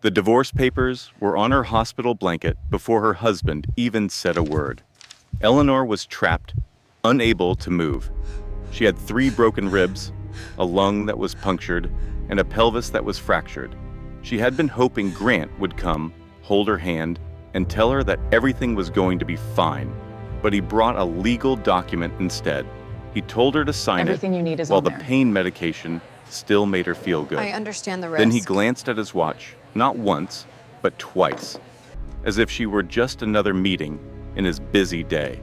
The divorce papers were on her hospital blanket before her husband even said a word. Eleanor was trapped, unable to move. She had 3 broken ribs, a lung that was punctured, and a pelvis that was fractured. She had been hoping Grant would come, hold her hand, and tell her that everything was going to be fine. But he brought a legal document instead. He told her to sign Everything you need is while on the there. pain medication still made her feel good. I understand the risk. Then he glanced at his watch, not once, but twice, as if she were just another meeting in his busy day.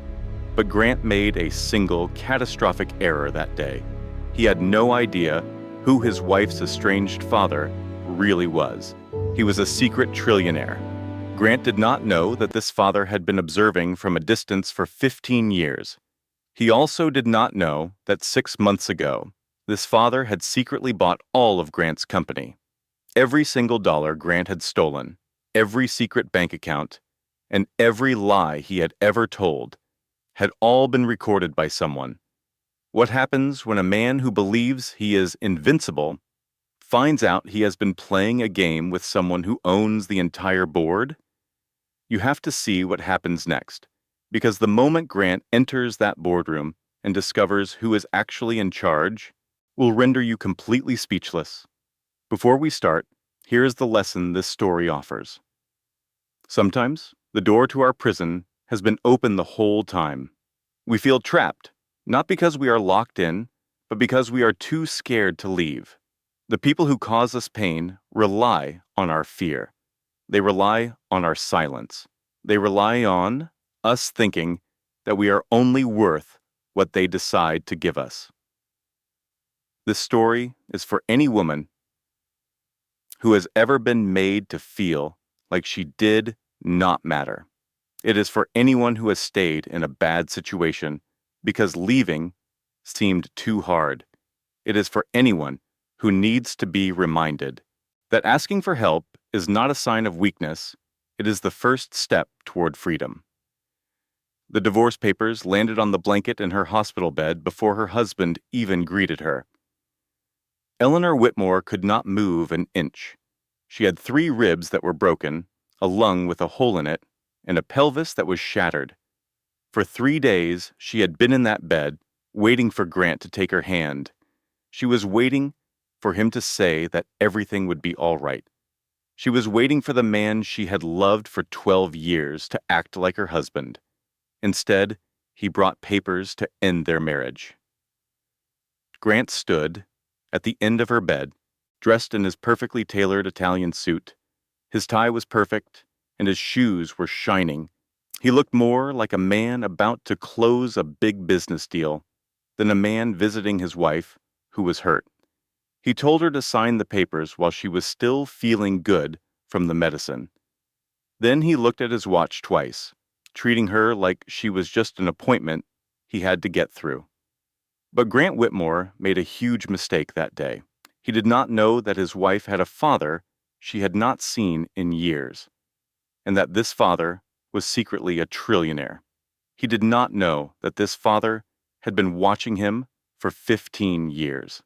But Grant made a single catastrophic error that day. He had no idea who his wife's estranged father really was. He was a secret trillionaire. Grant did not know that this father had been observing from a distance for 15 years. He also did not know that 6 months ago, this father had secretly bought all of Grant's company. Every single dollar Grant had stolen, every secret bank account, and every lie he had ever told had all been recorded by someone. What happens when a man who believes he is invincible finds out he has been playing a game with someone who owns the entire board? You have to see what happens next, because the moment Grant enters that boardroom and discovers who is actually in charge will render you completely speechless. Before we start, here is the lesson this story offers. Sometimes, the door to our prison has been open the whole time. We feel trapped, not because we are locked in, but because we are too scared to leave. The people who cause us pain rely on our fear. They rely on our silence. They rely on us thinking that we are only worth what they decide to give us. This story is for any woman who has ever been made to feel like she did not matter. It is for anyone who has stayed in a bad situation because leaving seemed too hard. It is for anyone who needs to be reminded that asking for help is not a sign of weakness. It is the first step toward freedom. The divorce papers landed on the blanket in her hospital bed before her husband even greeted her. Eleanor Whitmore could not move an inch. She had 3 ribs that were broken, a lung with a hole in it, and a pelvis that was shattered. For 3 days, she had been in that bed, waiting for Grant to take her hand. She was waiting for him to say that everything would be all right. She was waiting for the man she had loved for 12 years to act like her husband. Instead, he brought papers to end their marriage. Grant stood at the end of her bed, dressed in his perfectly tailored Italian suit. His tie was perfect, and his shoes were shining. He looked more like a man about to close a big business deal than a man visiting his wife who was hurt. He told her to sign the papers while she was still feeling good from the medicine. Then he looked at his watch twice, treating her like she was just an appointment he had to get through. But Grant Whitmore made a huge mistake that day. He did not know that his wife had a father she had not seen in years, and that this father was secretly a trillionaire. He did not know that this father had been watching him for 15 years.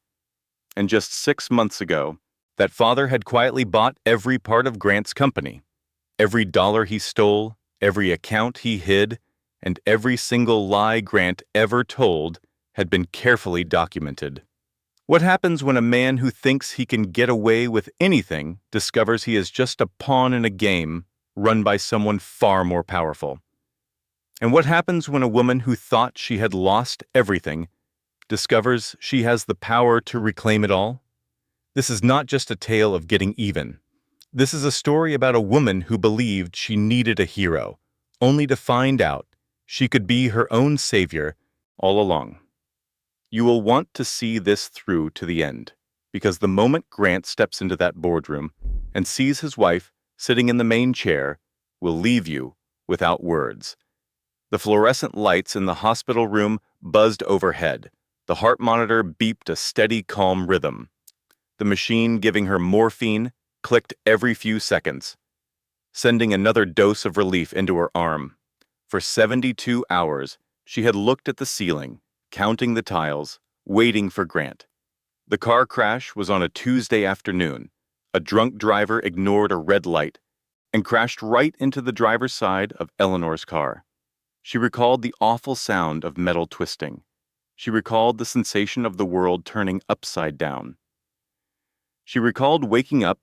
And just 6 months ago, that father had quietly bought every part of Grant's company. Every dollar he stole, every account he hid, and every single lie Grant ever told had been carefully documented. What happens when a man who thinks he can get away with anything discovers he is just a pawn in a game run by someone far more powerful? And what happens when a woman who thought she had lost everything discovers she has the power to reclaim it all? This is not just a tale of getting even. This is a story about a woman who believed she needed a hero, only to find out she could be her own savior all along. You will want to see this through to the end, because the moment Grant steps into that boardroom and sees his wife sitting in the main chair will leave you without words. The fluorescent lights in the hospital room buzzed overhead. The heart monitor beeped a steady, calm rhythm. The machine giving her morphine clicked every few seconds, sending another dose of relief into her arm. For 72 hours, she had looked at the ceiling, counting the tiles, waiting for Grant. The car crash was on a Tuesday afternoon. A drunk driver ignored a red light and crashed right into the driver's side of Eleanor's car. She recalled the awful sound of metal twisting. She recalled the sensation of the world turning upside down. She recalled waking up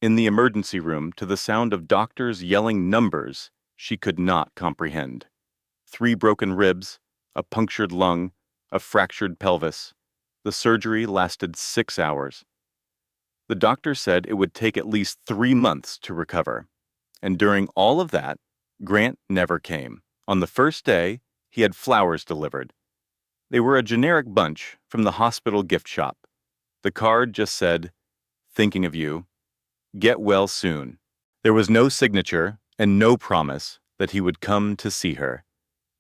in the emergency room to the sound of doctors yelling numbers she could not comprehend. 3 broken ribs, a punctured lung, a fractured pelvis. The surgery lasted 6 hours. The doctor said it would take at least 3 months to recover. And during all of that, Grant never came. On the first day, he had flowers delivered. They were a generic bunch from the hospital gift shop. The card just said, "Thinking of you. Get well soon." There was no signature and no promise that he would come to see her.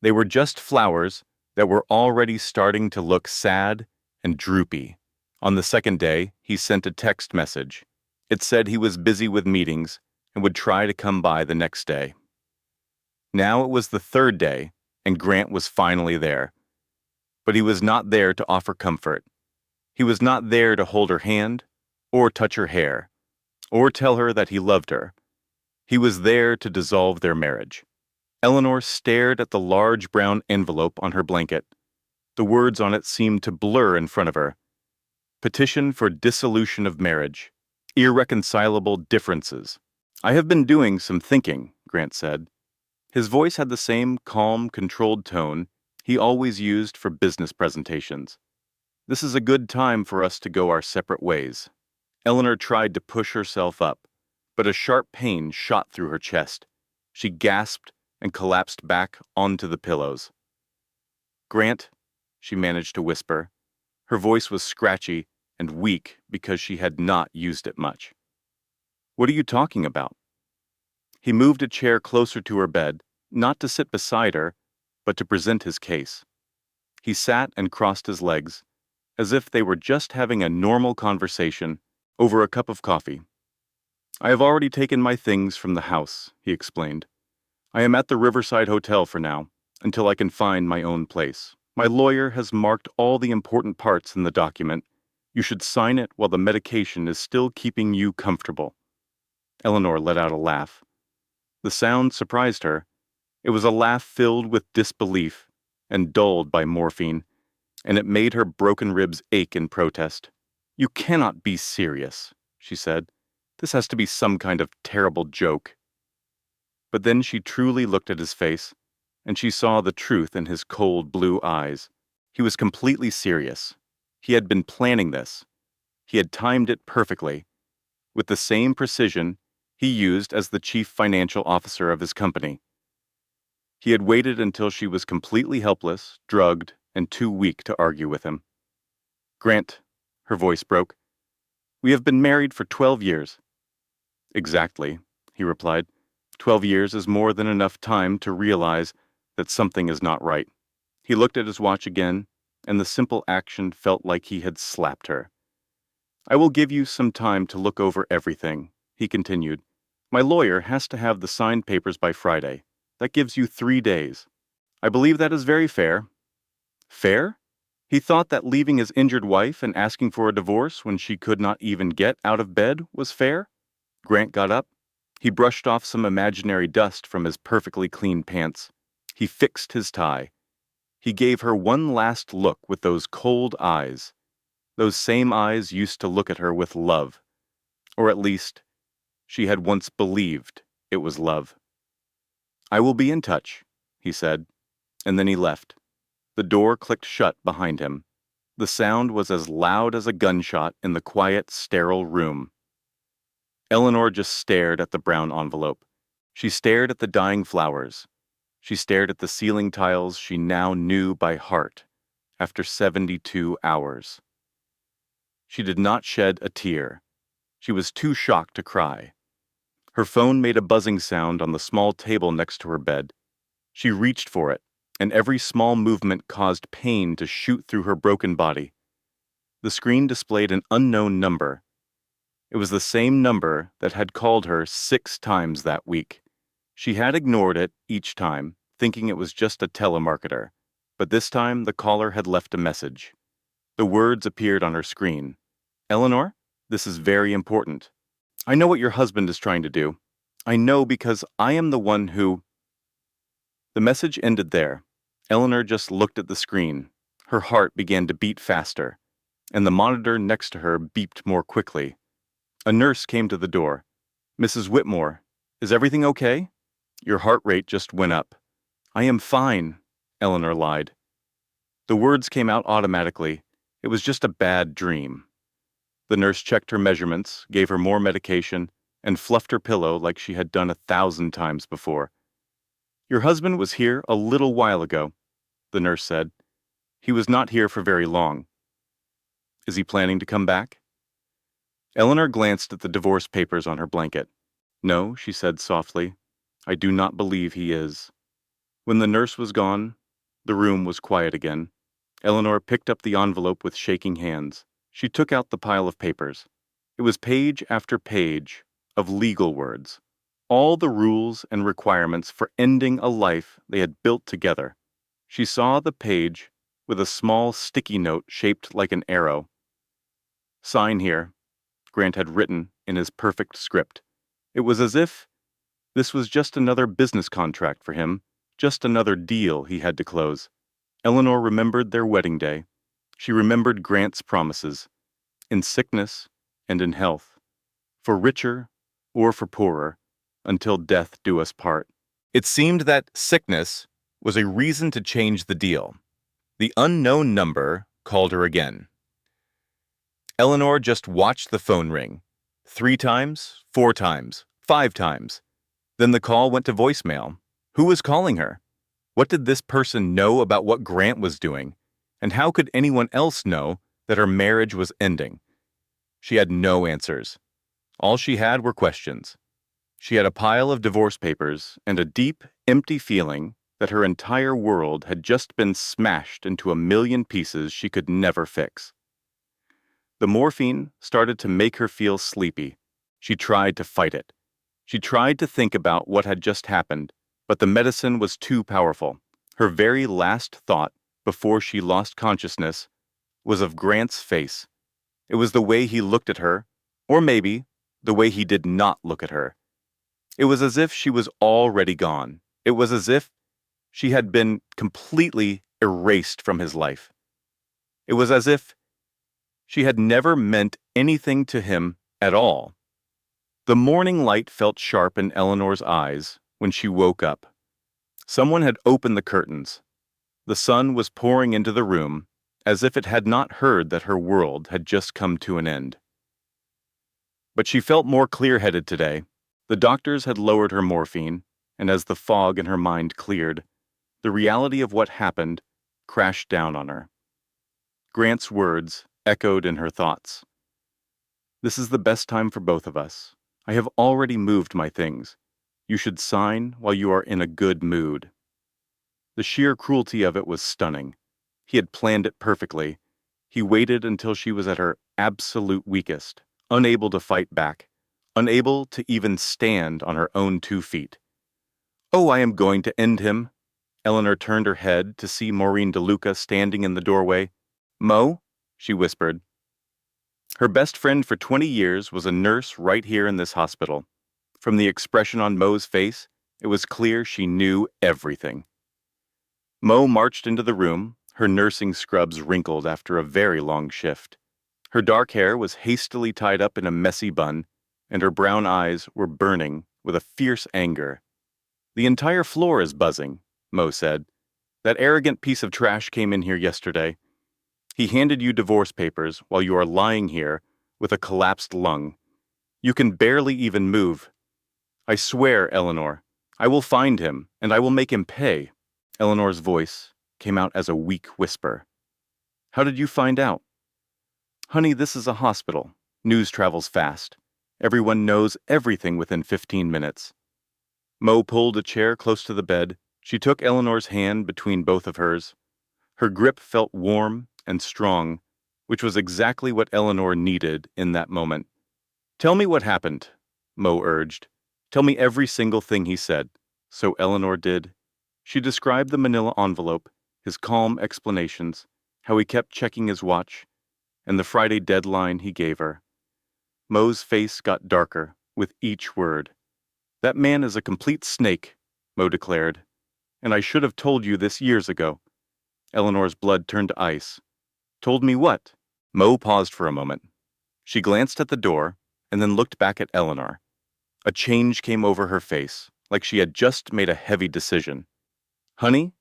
They were just flowers that were already starting to look sad and droopy. On the second day, he sent a text message. It said he was busy with meetings and would try to come by the next day. Now it was the third day, and Grant was finally there. But he was not there to offer comfort. He was not there to hold her hand, or touch her hair, or tell her that he loved her. He was there to dissolve their marriage. Eleanor stared at the large brown envelope on her blanket. The words on it seemed to blur in front of her. Petition for dissolution of marriage. Irreconcilable differences. "I have been doing some thinking," Grant said. His voice had the same calm, controlled tone he always used for business presentations. "This is a good time for us to go our separate ways." Eleanor tried to push herself up, but a sharp pain shot through her chest. She gasped and collapsed back onto the pillows. "Grant," she managed to whisper. Her voice was scratchy and weak because she had not used it much. "What are you talking about?" He moved a chair closer to her bed, not to sit beside her, but to present his case. He sat and crossed his legs, as if they were just having a normal conversation over a cup of coffee. "I have already taken my things from the house," he explained. "I am at the Riverside Hotel for now, until I can find my own place. My lawyer has marked all the important parts in the document. You should sign it while the medication is still keeping you comfortable." Eleanor let out a laugh. The sound surprised her. It was a laugh filled with disbelief and dulled by morphine, and it made her broken ribs ache in protest. "You cannot be serious," she said. "This has to be some kind of terrible joke." But then she truly looked at his face, and she saw the truth in his cold blue eyes. He was completely serious. He had been planning this. He had timed it perfectly, with the same precision he used as the chief financial officer of his company. He had waited until she was completely helpless, drugged, and too weak to argue with him. "Grant," her voice broke, "we have been married for 12 years. "Exactly," he replied. 12 years is more than enough time to realize that something is not right." He looked at his watch again, and the simple action felt like he had slapped her. "I will give you some time to look over everything," he continued. "My lawyer has to have the signed papers by Friday. That gives you 3 days. I believe that is very fair." Fair? He thought that leaving his injured wife and asking for a divorce when she could not even get out of bed was fair? Grant got up. He brushed off some imaginary dust from his perfectly clean pants. He fixed his tie. He gave her one last look with those cold eyes. Those same eyes used to look at her with love. Or at least, she had once believed it was love. "I will be in touch," he said, and then he left. The door clicked shut behind him. The sound was as loud as a gunshot in the quiet, sterile room. Eleanor just stared at the brown envelope. She stared at the dying flowers. She stared at the ceiling tiles she now knew by heart after 72 hours. She did not shed a tear. She was too shocked to cry. Her phone made a buzzing sound on the small table next to her bed. She reached for it, and every small movement caused pain to shoot through her broken body. The screen displayed an unknown number. It was the same number that had called her 6 times that week. She had ignored it each time, thinking it was just a telemarketer, but this time the caller had left a message. The words appeared on her screen. "Eleanor, this is very important. I know what your husband is trying to do. I know because I am the one who—" The message ended there. Eleanor just looked at the screen. Her heart began to beat faster, and the monitor next to her beeped more quickly. A nurse came to the door. "Mrs. Whitmore, is everything okay?" Your heart rate just went up. "I am fine," Eleanor lied. The words came out automatically. It was just a bad dream. The nurse checked her measurements, gave her more medication, and fluffed her pillow like she had done 1,000 times before. "Your husband was here a little while ago," the nurse said. "He was not here for very long." "Is he planning to come back?" Eleanor glanced at the divorce papers on her blanket. "No," she said softly. "I do not believe he is." When the nurse was gone, the room was quiet again. Eleanor picked up the envelope with shaking hands. She took out the pile of papers. It was page after page of legal words, all the rules and requirements for ending a life they had built together. She saw the page with a small sticky note shaped like an arrow. "Sign here," Grant had written in his perfect script. It was as if this was just another business contract for him, just another deal he had to close. Eleanor remembered their wedding day. She remembered Grant's promises, in sickness and in health, for richer or for poorer, until death do us part. It seemed that sickness was a reason to change the deal. The unknown number called her again. Eleanor just watched the phone ring. 3 times, 4 times, 5 times. Then the call went to voicemail. Who was calling her? What did this person know about what Grant was doing? And how could anyone else know that her marriage was ending? She had no answers. All she had were questions. She had a pile of divorce papers and a deep, empty feeling that her entire world had just been smashed into a million pieces she could never fix. The morphine started to make her feel sleepy. She tried to fight it. She tried to think about what had just happened, but the medicine was too powerful. Her very last thought, before she lost consciousness, was of Grant's face. It was the way he looked at her, or maybe the way he did not look at her. It was as if she was already gone. It was as if she had been completely erased from his life. It was as if she had never meant anything to him at all. The morning light felt sharp in Eleanor's eyes when she woke up. Someone had opened the curtains. The sun was pouring into the room, as if it had not heard that her world had just come to an end. But she felt more clear-headed today. The doctors had lowered her morphine, and as the fog in her mind cleared, the reality of what happened crashed down on her. Grant's words echoed in her thoughts. "This is the best time for both of us. I have already moved my things. You should sign while you are in a good mood." The sheer cruelty of it was stunning. He had planned it perfectly. He waited until she was at her absolute weakest, unable to fight back, unable to even stand on her own 2 feet. "Oh, I am going to end him." Eleanor turned her head to see Maureen DeLuca standing in the doorway. "Mo?" she whispered. Her best friend for 20 years was a nurse right here in this hospital. From the expression on Mo's face, it was clear she knew everything. Mo marched into the room, her nursing scrubs wrinkled after a very long shift. Her dark hair was hastily tied up in a messy bun, and her brown eyes were burning with a fierce anger. "The entire floor is buzzing," Mo said. "That arrogant piece of trash came in here yesterday. He handed you divorce papers while you are lying here with a collapsed lung. You can barely even move. I swear, Eleanor, I will find him, and I will make him pay." Eleanor's voice came out as a weak whisper. "How did you find out?" "Honey, this is a hospital. News travels fast. Everyone knows everything within 15 minutes. Mo pulled a chair close to the bed. She took Eleanor's hand between both of hers. Her grip felt warm and strong, which was exactly what Eleanor needed in that moment. "Tell me what happened," Mo urged. "Tell me every single thing he said." So Eleanor did. She described the manila envelope, his calm explanations, how he kept checking his watch, and the Friday deadline he gave her. Mo's face got darker with each word. "That man is a complete snake," Mo declared. "And I should have told you this years ago." Eleanor's blood turned to ice. "Told me what?" Mo paused for a moment. She glanced at the door and then looked back at Eleanor. A change came over her face, like she had just made a heavy decision. "Honey,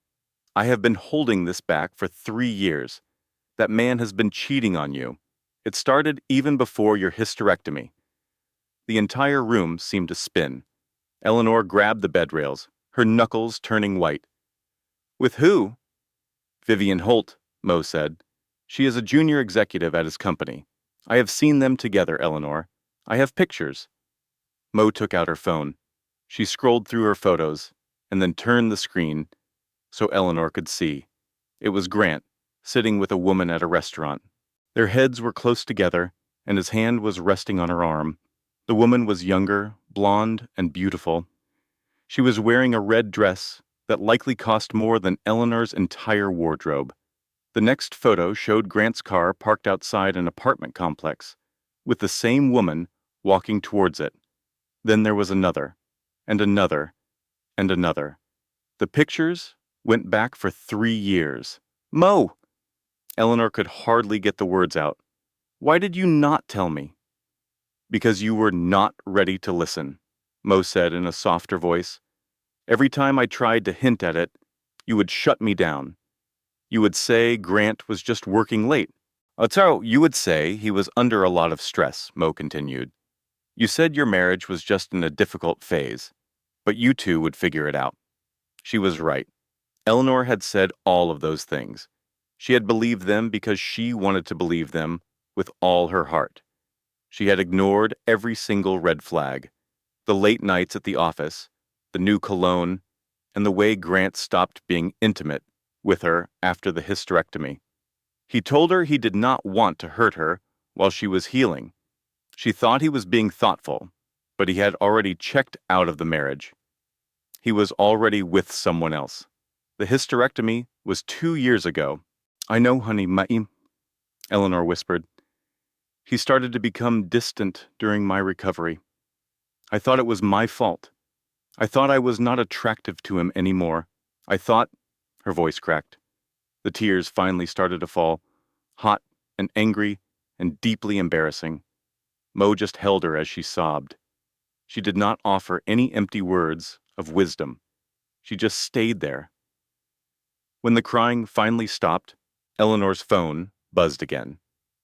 I have been holding this back for 3 years. That man has been cheating on you. It started even before your hysterectomy." The entire room seemed to spin. Eleanor grabbed the bed rails, her knuckles turning white. "With who?" "Vivian Holt," Mo said. "She is a junior executive at his company. I have seen them together, Eleanor. I have pictures." Mo took out her phone. She scrolled through her photos and then turned the screen so Eleanor could see. It was Grant, sitting with a woman at a restaurant. Their heads were close together, and his hand was resting on her arm. The woman was younger, blonde, and beautiful. She was wearing a red dress that likely cost more than Eleanor's entire wardrobe. The next photo showed Grant's car parked outside an apartment complex, with the same woman walking towards it. Then there was another, and another, and another. The pictures went back for 3 years. "Mo!" Eleanor could hardly get the words out. "Why did you not tell me?" "Because you were not ready to listen," Mo said in a softer voice. "Every time I tried to hint at it, you would shut me down. You would say Grant was just working late. You would say he was under a lot of stress," Mo continued. "You said your marriage was just in a difficult phase, but you two would figure it out." She was right. Eleanor had said all of those things. She had believed them because she wanted to believe them with all her heart. She had ignored every single red flag. The late nights at the office, the new cologne, and the way Grant stopped being intimate with her after the hysterectomy. He told her he did not want to hurt her while she was healing. She thought he was being thoughtful, but he had already checked out of the marriage. He was already with someone else. The hysterectomy was 2 years ago. "I know, honey, Ma'im," Eleanor whispered. "He started to become distant during my recovery. I thought it was my fault. I thought I was not attractive to him anymore. I thought—" Her voice cracked. The tears finally started to fall, hot and angry and deeply embarrassing. Mo just held her as she sobbed. She did not offer any empty words of wisdom. She just stayed there. When the crying finally stopped, Eleanor's phone buzzed again.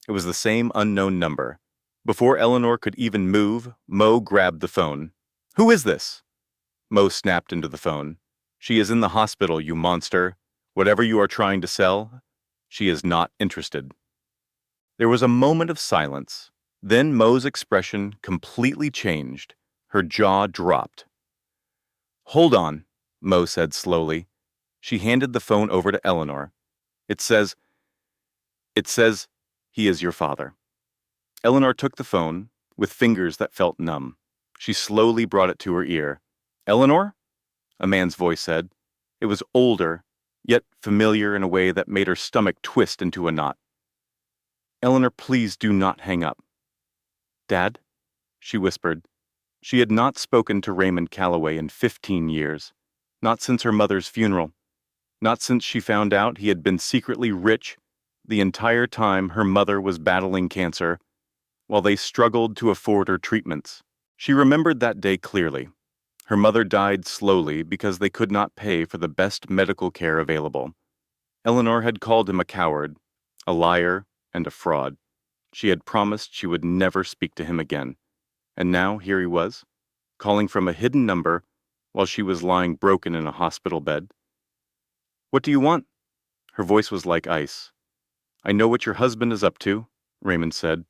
It was the same unknown number. Before Eleanor could even move, Mo grabbed the phone. "Who is this?" Mo snapped into the phone. "She is in the hospital, you monster. Whatever you are trying to sell, she is not interested." There was a moment of silence. Then Mo's expression completely changed. Her jaw dropped. "Hold on," Mo said slowly. She handed the phone over to Eleanor. It says, he is your father." Eleanor took the phone with fingers that felt numb. She slowly brought it to her ear. "Eleanor?" a man's voice said. It was older, yet familiar in a way that made her stomach twist into a knot. "Eleanor, please do not hang up." "Dad?" she whispered. She had not spoken to Raymond Calloway in 15 years, not since her mother's funeral, not since she found out he had been secretly rich the entire time her mother was battling cancer, while they struggled to afford her treatments. She remembered that day clearly. Her mother died slowly because they could not pay for the best medical care available. Eleanor had called him a coward, a liar, and a fraud. She had promised she would never speak to him again. And now here he was, calling from a hidden number while she was lying broken in a hospital bed. "What do you want?" Her voice was like ice. "I know what your husband is up to," Raymond said.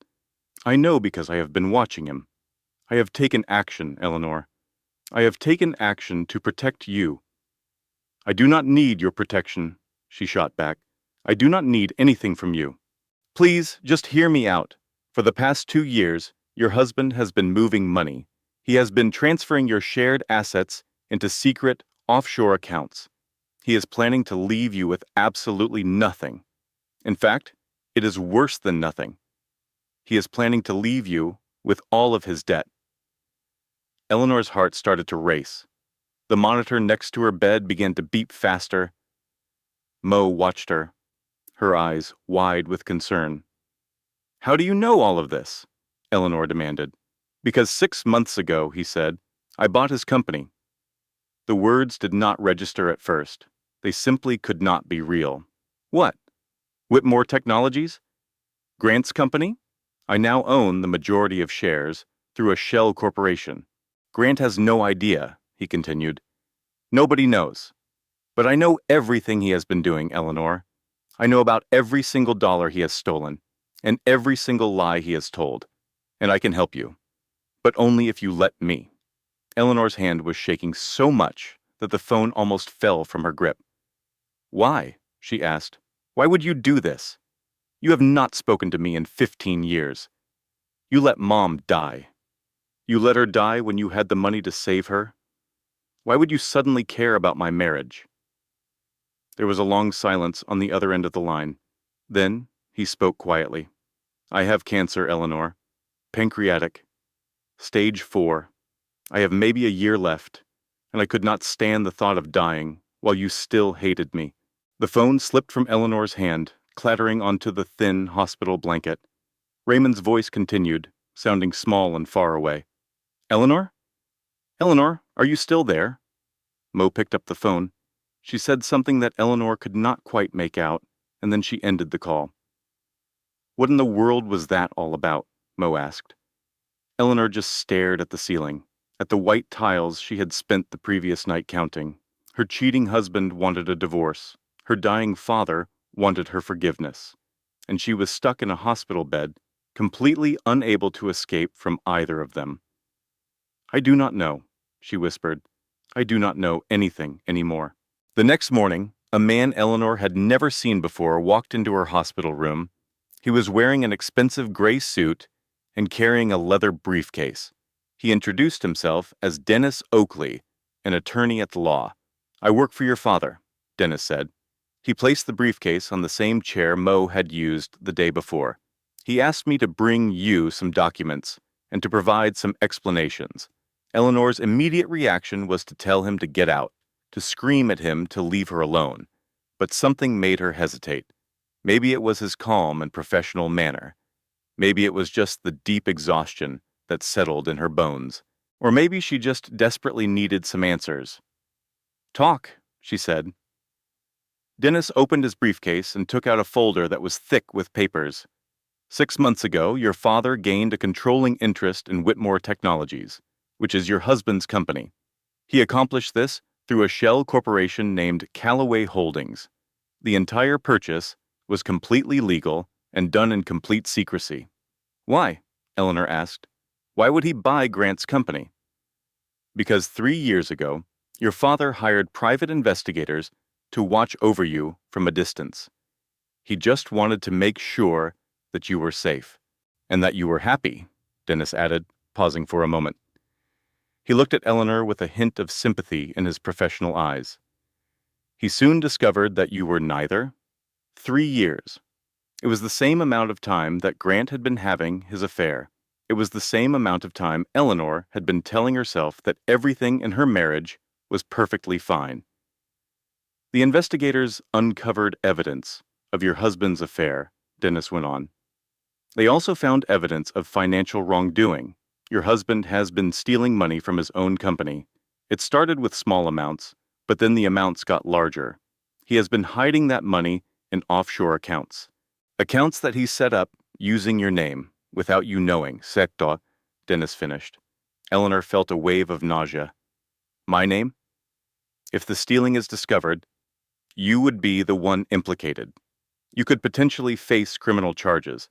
"I know because I have been watching him. I have taken action, Eleanor. I have taken action to protect you." "I do not need your protection," she shot back. "I do not need anything from you. Please, just hear me out. For the past 2 years, your husband has been moving money. He has been transferring your shared assets into secret, offshore accounts. He is planning to leave you with absolutely nothing. In fact, it is worse than nothing. He is planning to leave you with all of his debt. Eleanor's heart started to race. The monitor next to her bed began to beep faster. Mo watched her eyes wide with concern. "How do you know all of this?" Eleanor demanded. "Because 6 months ago," he said, "I bought his company." The words did not register at first. They simply could not be real. "What? Whitmore Technologies? Grant's company? I now own the majority of shares through a shell corporation. Grant has no idea," he continued. "Nobody knows. But I know everything he has been doing, Eleanor. I know about every single dollar he has stolen, and every single lie he has told. And I can help you. But only if you let me." Eleanor's hand was shaking so much that the phone almost fell from her grip. "Why?" she asked. "Why would you do this? You have not spoken to me in 15 years. You let Mom die. You let her die when you had the money to save her. Why would you suddenly care about my marriage?" There was a long silence on the other end of the line. Then he spoke quietly. "I have cancer, Eleanor. Pancreatic. Stage 4. I have maybe a year left, and I could not stand the thought of dying while you still hated me." The phone slipped from Eleanor's hand, clattering onto the thin hospital blanket. Raymond's voice continued, sounding small and far away. "Eleanor? Eleanor, are you still there?" Mo picked up the phone. She said something that Eleanor could not quite make out, and then she ended the call. "What in the world was that all about?" Mo asked. Eleanor just stared at the ceiling, at the white tiles she had spent the previous night counting. Her cheating husband wanted a divorce. Her dying father wanted her forgiveness. And she was stuck in a hospital bed, completely unable to escape from either of them. "I do not know," she whispered. "I do not know anything anymore." The next morning, a man Eleanor had never seen before walked into her hospital room. He was wearing an expensive gray suit and carrying a leather briefcase. He introduced himself as Dennis Oakley, an attorney at law. "I work for your father," Dennis said. He placed the briefcase on the same chair Mo had used the day before. "He asked me to bring you some documents and to provide some explanations." Eleanor's immediate reaction was to tell him to get out, to scream at him to leave her alone. But something made her hesitate. Maybe it was his calm and professional manner. Maybe it was just the deep exhaustion that settled in her bones. Or maybe she just desperately needed some answers. "Talk," she said. Dennis opened his briefcase and took out a folder that was thick with papers. "6 months ago, your father gained a controlling interest in Whitmore Technologies, which is your husband's company. He accomplished this through a shell corporation named Callaway Holdings. The entire purchase was completely legal and done in complete secrecy." "Why?" Eleanor asked. "Why would he buy Grant's company?" "Because 3 years ago, your father hired private investigators to watch over you from a distance. He just wanted to make sure that you were safe. And that you were happy," Dennis added, pausing for a moment. He looked at Eleanor with a hint of sympathy in his professional eyes. "He soon discovered that you were neither. 3 years. It was the same amount of time that Grant had been having his affair. It was the same amount of time Eleanor had been telling herself that everything in her marriage was perfectly fine. The investigators uncovered evidence of your husband's affair," Dennis went on. "They also found evidence of financial wrongdoing. Your husband has been stealing money from his own company. It started with small amounts, but then the amounts got larger. He has been hiding that money in offshore accounts. Accounts that he set up using your name, without you knowing, certo," Dennis finished. Eleanor felt a wave of nausea. "My name? If the stealing is discovered, you would be the one implicated. You could potentially face criminal charges.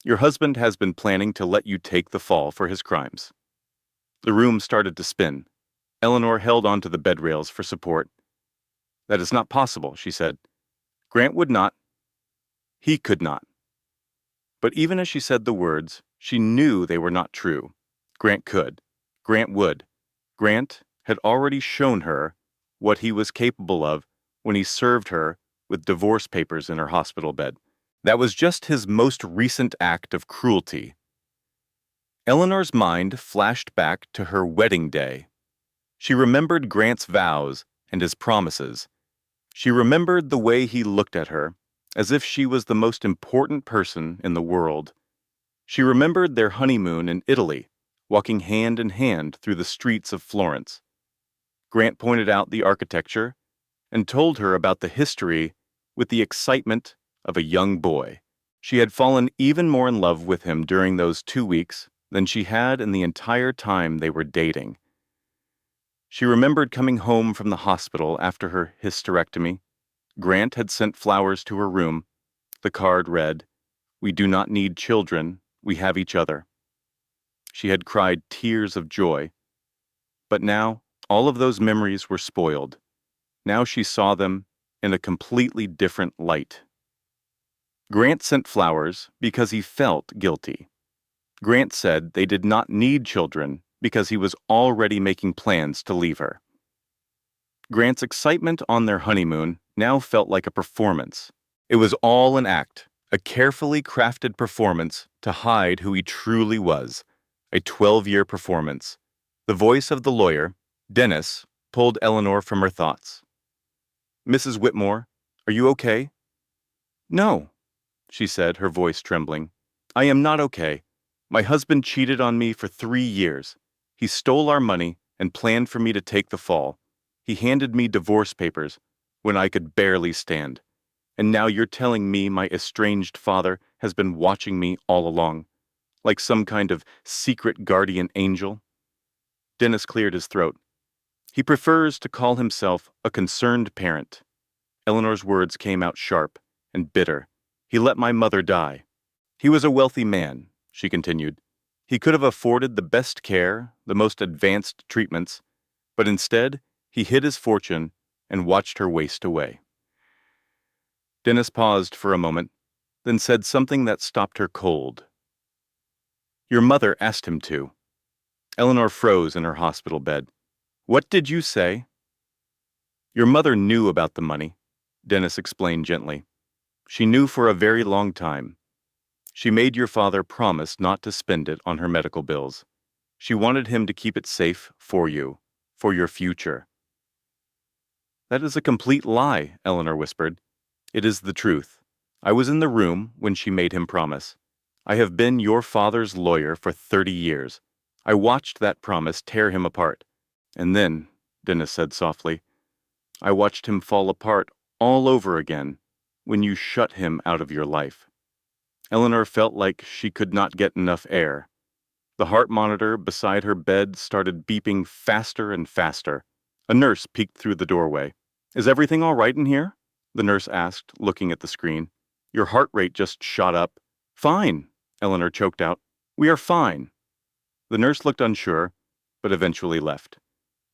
Your husband has been planning to let you take the fall for his crimes." The room started to spin. Eleanor held onto the bed rails for support. "That is not possible," she said. "Grant would not. He could not." But even as she said the words, she knew they were not true. Grant could. Grant would. Grant had already shown her what he was capable of when he served her with divorce papers in her hospital bed. That was just his most recent act of cruelty. Eleanor's mind flashed back to her wedding day. She remembered Grant's vows and his promises. She remembered the way he looked at her, as if she was the most important person in the world. She remembered their honeymoon in Italy, walking hand in hand through the streets of Florence. Grant pointed out the architecture and told her about the history with the excitement of a young boy. She had fallen even more in love with him during those 2 weeks than she had in the entire time they were dating. She remembered coming home from the hospital after her hysterectomy. Grant had sent flowers to her room. The card read, "We do not need children, we have each other." She had cried tears of joy. But now, all of those memories were spoiled. Now she saw them in a completely different light. Grant sent flowers because he felt guilty. Grant said they did not need children because he was already making plans to leave her. Grant's excitement on their honeymoon now felt like a performance. It was all an act, a carefully crafted performance to hide who he truly was, a 12-year performance. The voice of the lawyer, Dennis, pulled Eleanor from her thoughts. "Mrs. Whitmore, are you okay?" "No," she said, her voice trembling. "I am not okay. My husband cheated on me for 3 years. He stole our money and planned for me to take the fall. He handed me divorce papers when I could barely stand. And now you're telling me my estranged father has been watching me all along, like some kind of secret guardian angel?" Dennis cleared his throat. "He prefers to call himself a concerned parent." Eleanor's words came out sharp and bitter. "He let my mother die. He was a wealthy man," she continued. "He could have afforded the best care, the most advanced treatments, but instead, he hid his fortune and watched her waste away." Dennis paused for a moment, then said something that stopped her cold. "Your mother asked him to." Eleanor froze in her hospital bed. "What did you say?" "Your mother knew about the money," Dennis explained gently. "She knew for a very long time. She made your father promise not to spend it on her medical bills. She wanted him to keep it safe for you, for your future." "That is a complete lie," Eleanor whispered. "It is the truth. I was in the room when she made him promise. I have been your father's lawyer for 30 years. I watched that promise tear him apart. And then," Dennis said softly, "I watched him fall apart all over again when you shut him out of your life." Eleanor felt like she could not get enough air. The heart monitor beside her bed started beeping faster and faster. A nurse peeked through the doorway. "Is everything all right in here?" the nurse asked, looking at the screen. "Your heart rate just shot up." "Fine," Eleanor choked out. "We are fine." The nurse looked unsure, but eventually left.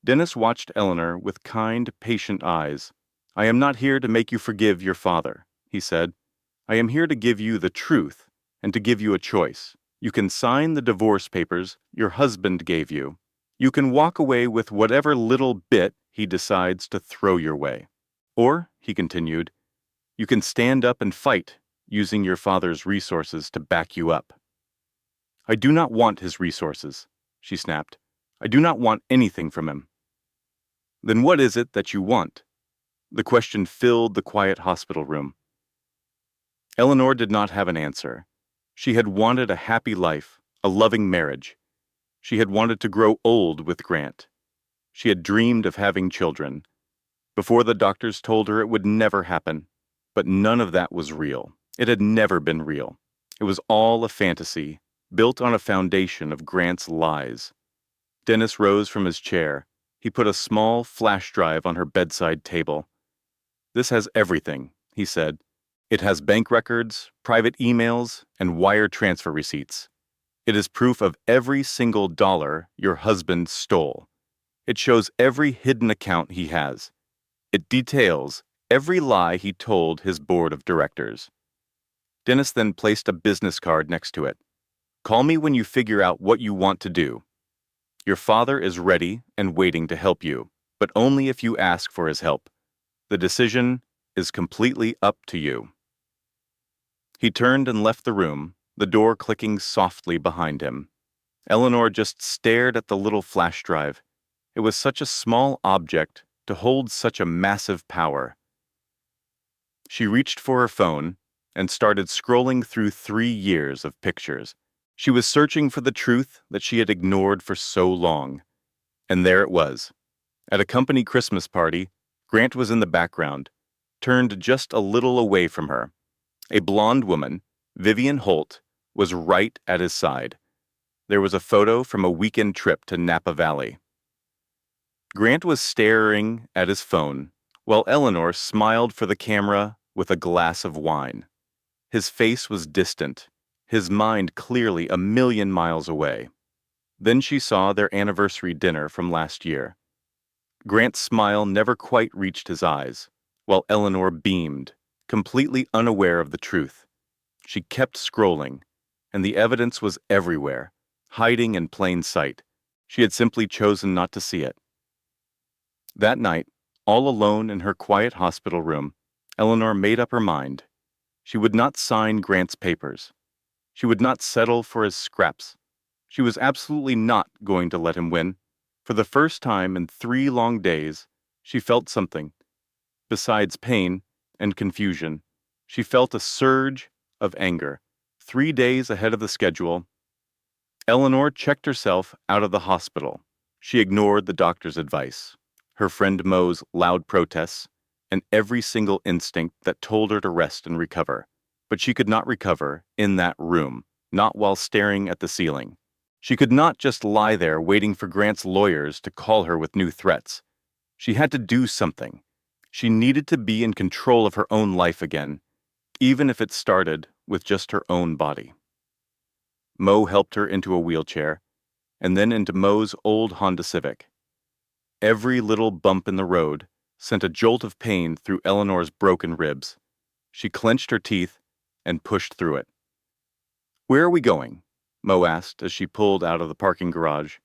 Dennis watched Eleanor with kind, patient eyes. "I am not here to make you forgive your father," he said. "I am here to give you the truth and to give you a choice. You can sign the divorce papers your husband gave you. You can walk away with whatever little bit he decides to throw your way. Or," he continued, "you can stand up and fight, using your father's resources to back you up." "I do not want his resources," she snapped. "I do not want anything from him." "Then what is it that you want?" The question filled the quiet hospital room. Eleanor did not have an answer. She had wanted a happy life, a loving marriage. She had wanted to grow old with Grant. She had dreamed of having children. Before the doctors told her it would never happen. But none of that was real. It had never been real. It was all a fantasy, built on a foundation of Grant's lies. Dennis rose from his chair. He put a small flash drive on her bedside table. "This has everything," he said. "It has bank records, private emails, and wire transfer receipts. It is proof of every single dollar your husband stole. It shows every hidden account he has. It details every lie he told his board of directors." Dennis then placed a business card next to it. "Call me when you figure out what you want to do. Your father is ready and waiting to help you, but only if you ask for his help. The decision is completely up to you." He turned and left the room, the door clicking softly behind him. Eleanor just stared at the little flash drive. It was such a small object to hold such a massive power. She reached for her phone and started scrolling through 3 years of pictures. She was searching for the truth that she had ignored for so long. And there it was. At a company Christmas party, Grant was in the background, turned just a little away from her. A blonde woman, Vivian Holt, was right at his side. There was a photo from a weekend trip to Napa Valley. Grant was staring at his phone, while Eleanor smiled for the camera with a glass of wine. His face was distant, his mind clearly a million miles away. Then she saw their anniversary dinner from last year. Grant's smile never quite reached his eyes, while Eleanor beamed, completely unaware of the truth. She kept scrolling, and the evidence was everywhere, hiding in plain sight. She had simply chosen not to see it. That night, all alone in her quiet hospital room, Eleanor made up her mind. She would not sign Grant's papers. She would not settle for his scraps. She was absolutely not going to let him win. For the first time in 3 long days, she felt something. Besides pain and confusion, she felt a surge of anger. 3 days ahead of the schedule, Eleanor checked herself out of the hospital. She ignored the doctor's advice, her friend Mo's loud protests, and every single instinct that told her to rest and recover. But she could not recover in that room, not while staring at the ceiling. She could not just lie there waiting for Grant's lawyers to call her with new threats. She had to do something. She needed to be in control of her own life again, even if it started with just her own body. Mo helped her into a wheelchair, and then into Mo's old Honda Civic. Every little bump in the road sent a jolt of pain through Eleanor's broken ribs. She clenched her teeth and pushed through it. "Where are we going?" Mo asked as she pulled out of the parking garage.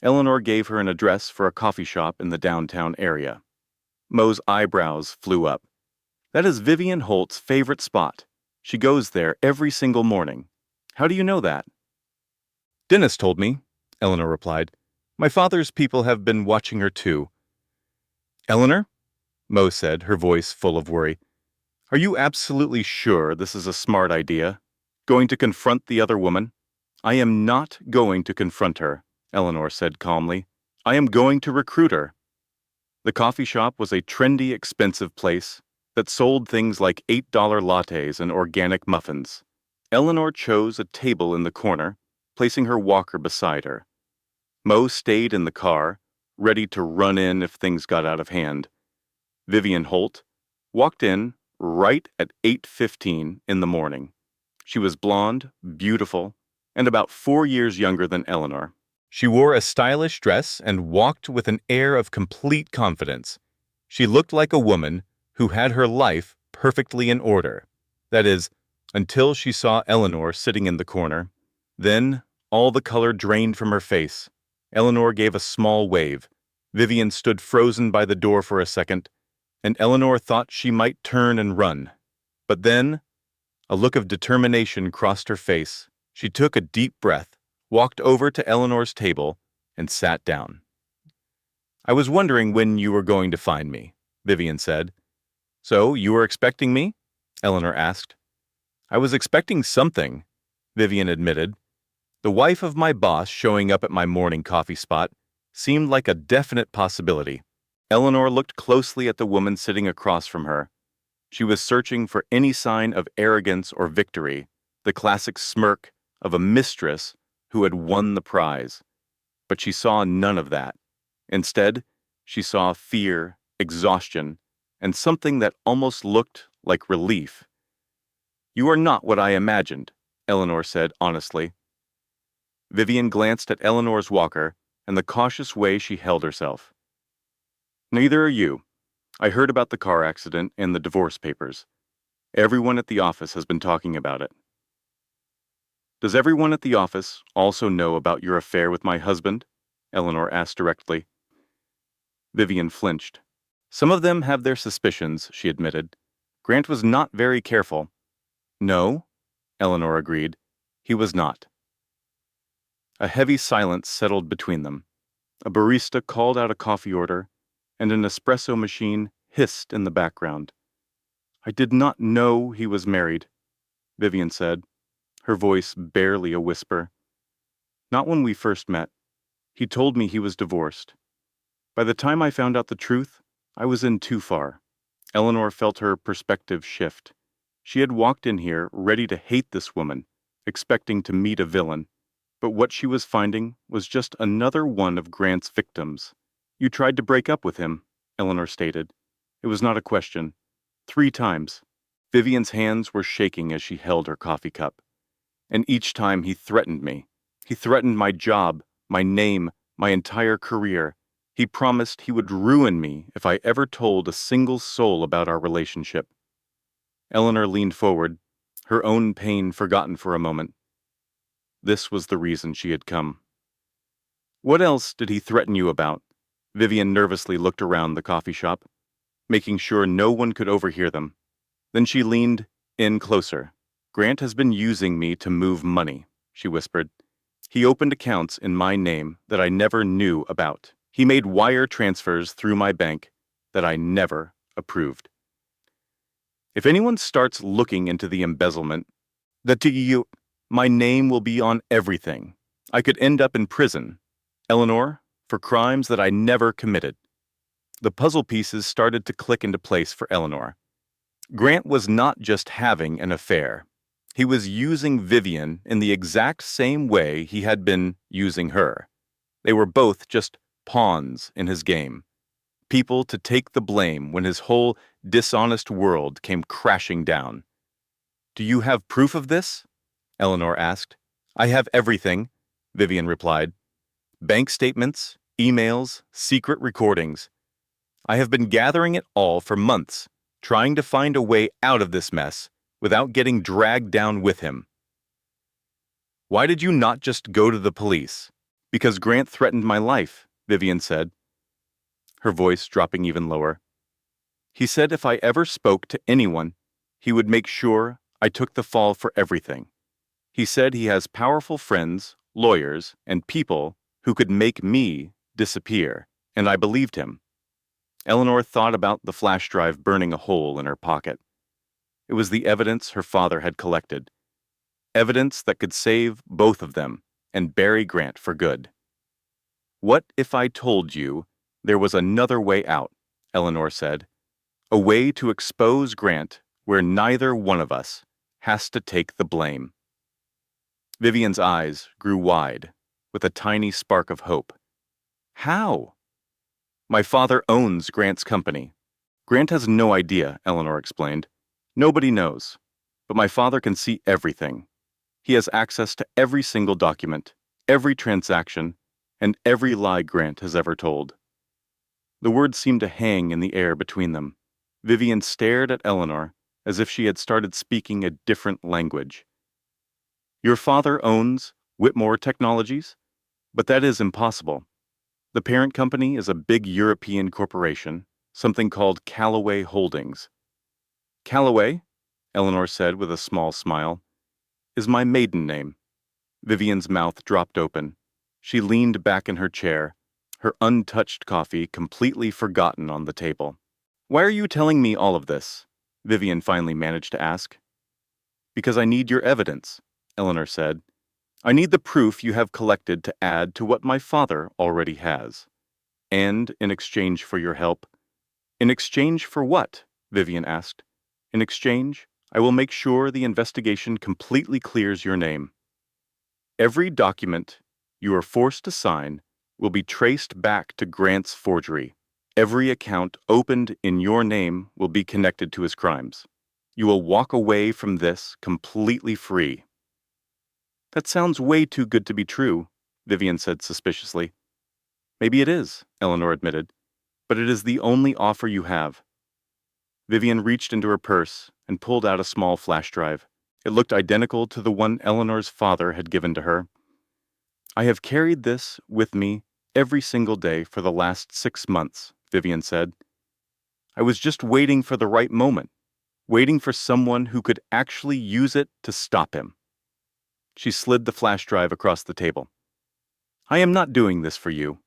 Eleanor gave her an address for a coffee shop in the downtown area. Mo's eyebrows flew up. "That is Vivian Holt's favorite spot. She goes there every single morning. How do you know that?" "Dennis told me," Eleanor replied. "My father's people have been watching her too." "Eleanor," Mo said, her voice full of worry, "are you absolutely sure this is a smart idea? Going to confront the other woman?" "I am not going to confront her," Eleanor said calmly. "I am going to recruit her." The coffee shop was a trendy, expensive place that sold things like $8 lattes and organic muffins. Eleanor chose a table in the corner, placing her walker beside her. Mo stayed in the car, ready to run in if things got out of hand. Vivian Holt walked in right at 8:15 in the morning. She was blonde, beautiful, and about 4 years younger than Eleanor. She wore a stylish dress and walked with an air of complete confidence. She looked like a woman who had her life perfectly in order. That is, until she saw Eleanor sitting in the corner. Then, all the color drained from her face. Eleanor gave a small wave. Vivian stood frozen by the door for a second, and Eleanor thought she might turn and run. But then, a look of determination crossed her face. She took a deep breath, walked over to Eleanor's table, and sat down. "I was wondering when you were going to find me," Vivian said. "So, you were expecting me?" Eleanor asked. "I was expecting something," Vivian admitted. "The wife of my boss showing up at my morning coffee spot seemed like a definite possibility." Eleanor looked closely at the woman sitting across from her. She was searching for any sign of arrogance or victory, the classic smirk of a mistress who had won the prize. But she saw none of that. Instead, she saw fear, exhaustion, and something that almost looked like relief. "You are not what I imagined," Eleanor said honestly. Vivian glanced at Eleanor's walker and the cautious way she held herself. "Neither are you. I heard about the car accident and the divorce papers. Everyone at the office has been talking about it." "Does everyone at the office also know about your affair with my husband?" Eleanor asked directly. Vivian flinched. "Some of them have their suspicions," she admitted. "Grant was not very careful." "No," Eleanor agreed. "He was not." A heavy silence settled between them. A barista called out a coffee order, and an espresso machine hissed in the background. "I did not know he was married," Vivian said, her voice barely a whisper. "Not when we first met. He told me he was divorced. By the time I found out the truth, I was in too far." Eleanor felt her perspective shift. She had walked in here ready to hate this woman, expecting to meet a villain. But what she was finding was just another one of Grant's victims. "You tried to break up with him," Eleanor stated. It was not a question. 3 times. Vivian's hands were shaking as she held her coffee cup. "And each time he threatened me. He threatened my job, my name, my entire career. He promised he would ruin me if I ever told a single soul about our relationship." Eleanor leaned forward, her own pain forgotten for a moment. This was the reason she had come. "What else did he threaten you about?" Vivian nervously looked around the coffee shop, making sure no one could overhear them. Then she leaned in closer. "Grant has been using me to move money," she whispered. "He opened accounts in my name that I never knew about. He made wire transfers through my bank that I never approved. If anyone starts looking into the embezzlement, my name will be on everything. I could end up in prison, Eleanor, for crimes that I never committed." The puzzle pieces started to click into place for Eleanor. Grant was not just having an affair. He was using Vivian in the exact same way he had been using her. They were both just pawns in his game. People to take the blame when his whole dishonest world came crashing down. "Do you have proof of this?" Eleanor asked. "I have everything," Vivian replied. "Bank statements, emails, secret recordings. I have been gathering it all for months, trying to find a way out of this mess without getting dragged down with him." "Why did you not just go to the police?" "Because Grant threatened my life," Vivian said, her voice dropping even lower. "He said if I ever spoke to anyone, he would make sure I took the fall for everything. He said he has powerful friends, lawyers, and people who could make me disappear, and I believed him." Eleanor thought about the flash drive burning a hole in her pocket. It was the evidence her father had collected. Evidence that could save both of them and bury Grant for good. "What if I told you there was another way out?" Eleanor said. "A way to expose Grant where neither one of us has to take the blame." Vivian's eyes grew wide, with a tiny spark of hope. "How?" "My father owns Grant's company. Grant has no idea," Eleanor explained. "Nobody knows. But my father can see everything. He has access to every single document, every transaction, and every lie Grant has ever told." The words seemed to hang in the air between them. Vivian stared at Eleanor as if she had started speaking a different language. "Your father owns Whitmore Technologies? But that is impossible. The parent company is a big European corporation, something called Callaway Holdings." "Callaway," Eleanor said with a small smile, "is my maiden name." Vivian's mouth dropped open. She leaned back in her chair, her untouched coffee completely forgotten on the table. "Why are you telling me all of this?" Vivian finally managed to ask. "Because I need your evidence," Eleanor said. "I need the proof you have collected to add to what my father already has. And in exchange for your help—" "In exchange for what?" Vivian asked. "In exchange, I will make sure the investigation completely clears your name. Every document you are forced to sign will be traced back to Grant's forgery. Every account opened in your name will be connected to his crimes. You will walk away from this completely free." "That sounds way too good to be true," Vivian said suspiciously. "Maybe it is," Eleanor admitted, "but it is the only offer you have." Vivian reached into her purse and pulled out a small flash drive. It looked identical to the one Eleanor's father had given to her. "I have carried this with me every single day for the last 6 months," Vivian said. "I was just waiting for the right moment, waiting for someone who could actually use it to stop him." She slid the flash drive across the table. I am not doing this for you,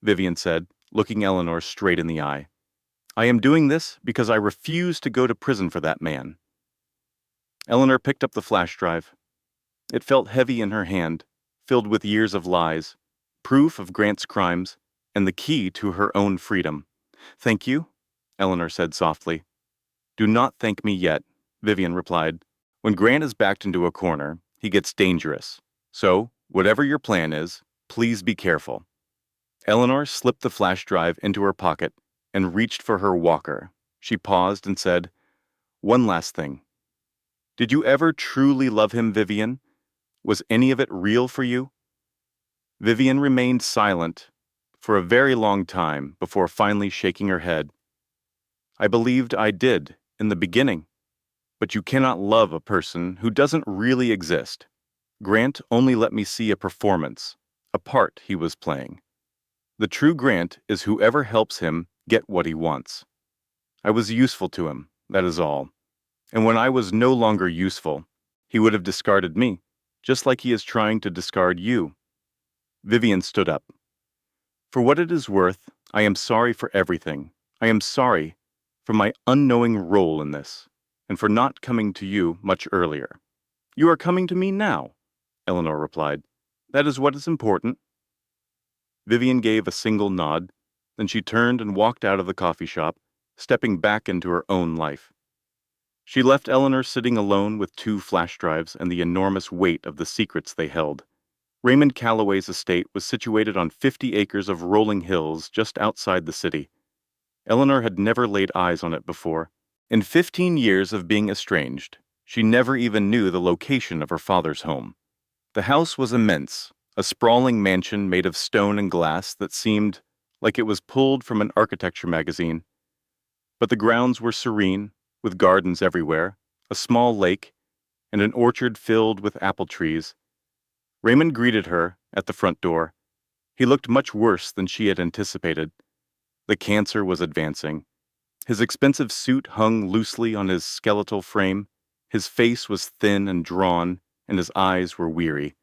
Vivian said, looking Eleanor straight in the eye. I am doing this because I refuse to go to prison for that man. Eleanor picked up the flash drive. It felt heavy in her hand, filled with years of lies, proof of Grant's crimes, and the key to her own freedom. Thank you, Eleanor said softly. Do not thank me yet, Vivian replied. When Grant is backed into a corner, he gets dangerous. So, whatever your plan is, please be careful. Eleanor slipped the flash drive into her pocket and reached for her walker. She paused and said, "One last thing. Did you ever truly love him, Vivian? Was any of it real for you?" Vivian remained silent for a very long time before finally shaking her head. "I believed I did in the beginning, but you cannot love a person who doesn't really exist. Grant only let me see a performance, a part he was playing. The true Grant is whoever helps him get what he wants. I was useful to him, that is all. And when I was no longer useful, he would have discarded me, just like he is trying to discard you." Vivian stood up. "For what it is worth, I am sorry for everything. I am sorry for my unknowing role in this, and for not coming to you much earlier." "You are coming to me now," Eleanor replied. "That is what is important." Vivian gave a single nod, then she turned and walked out of the coffee shop, stepping back into her own life. She left Eleanor sitting alone with 2 flash drives and the enormous weight of the secrets they held. Raymond Calloway's estate was situated on 50 acres of rolling hills just outside the city. Eleanor had never laid eyes on it before. In 15 years of being estranged, she never even knew the location of her father's home. The house was immense, a sprawling mansion made of stone and glass that seemed like it was pulled from an architecture magazine. But the grounds were serene, with gardens everywhere, a small lake, and an orchard filled with apple trees. Raymond greeted her at the front door. He looked much worse than she had anticipated. The cancer was advancing. His expensive suit hung loosely on his skeletal frame. His face was thin and drawn, and his eyes were weary.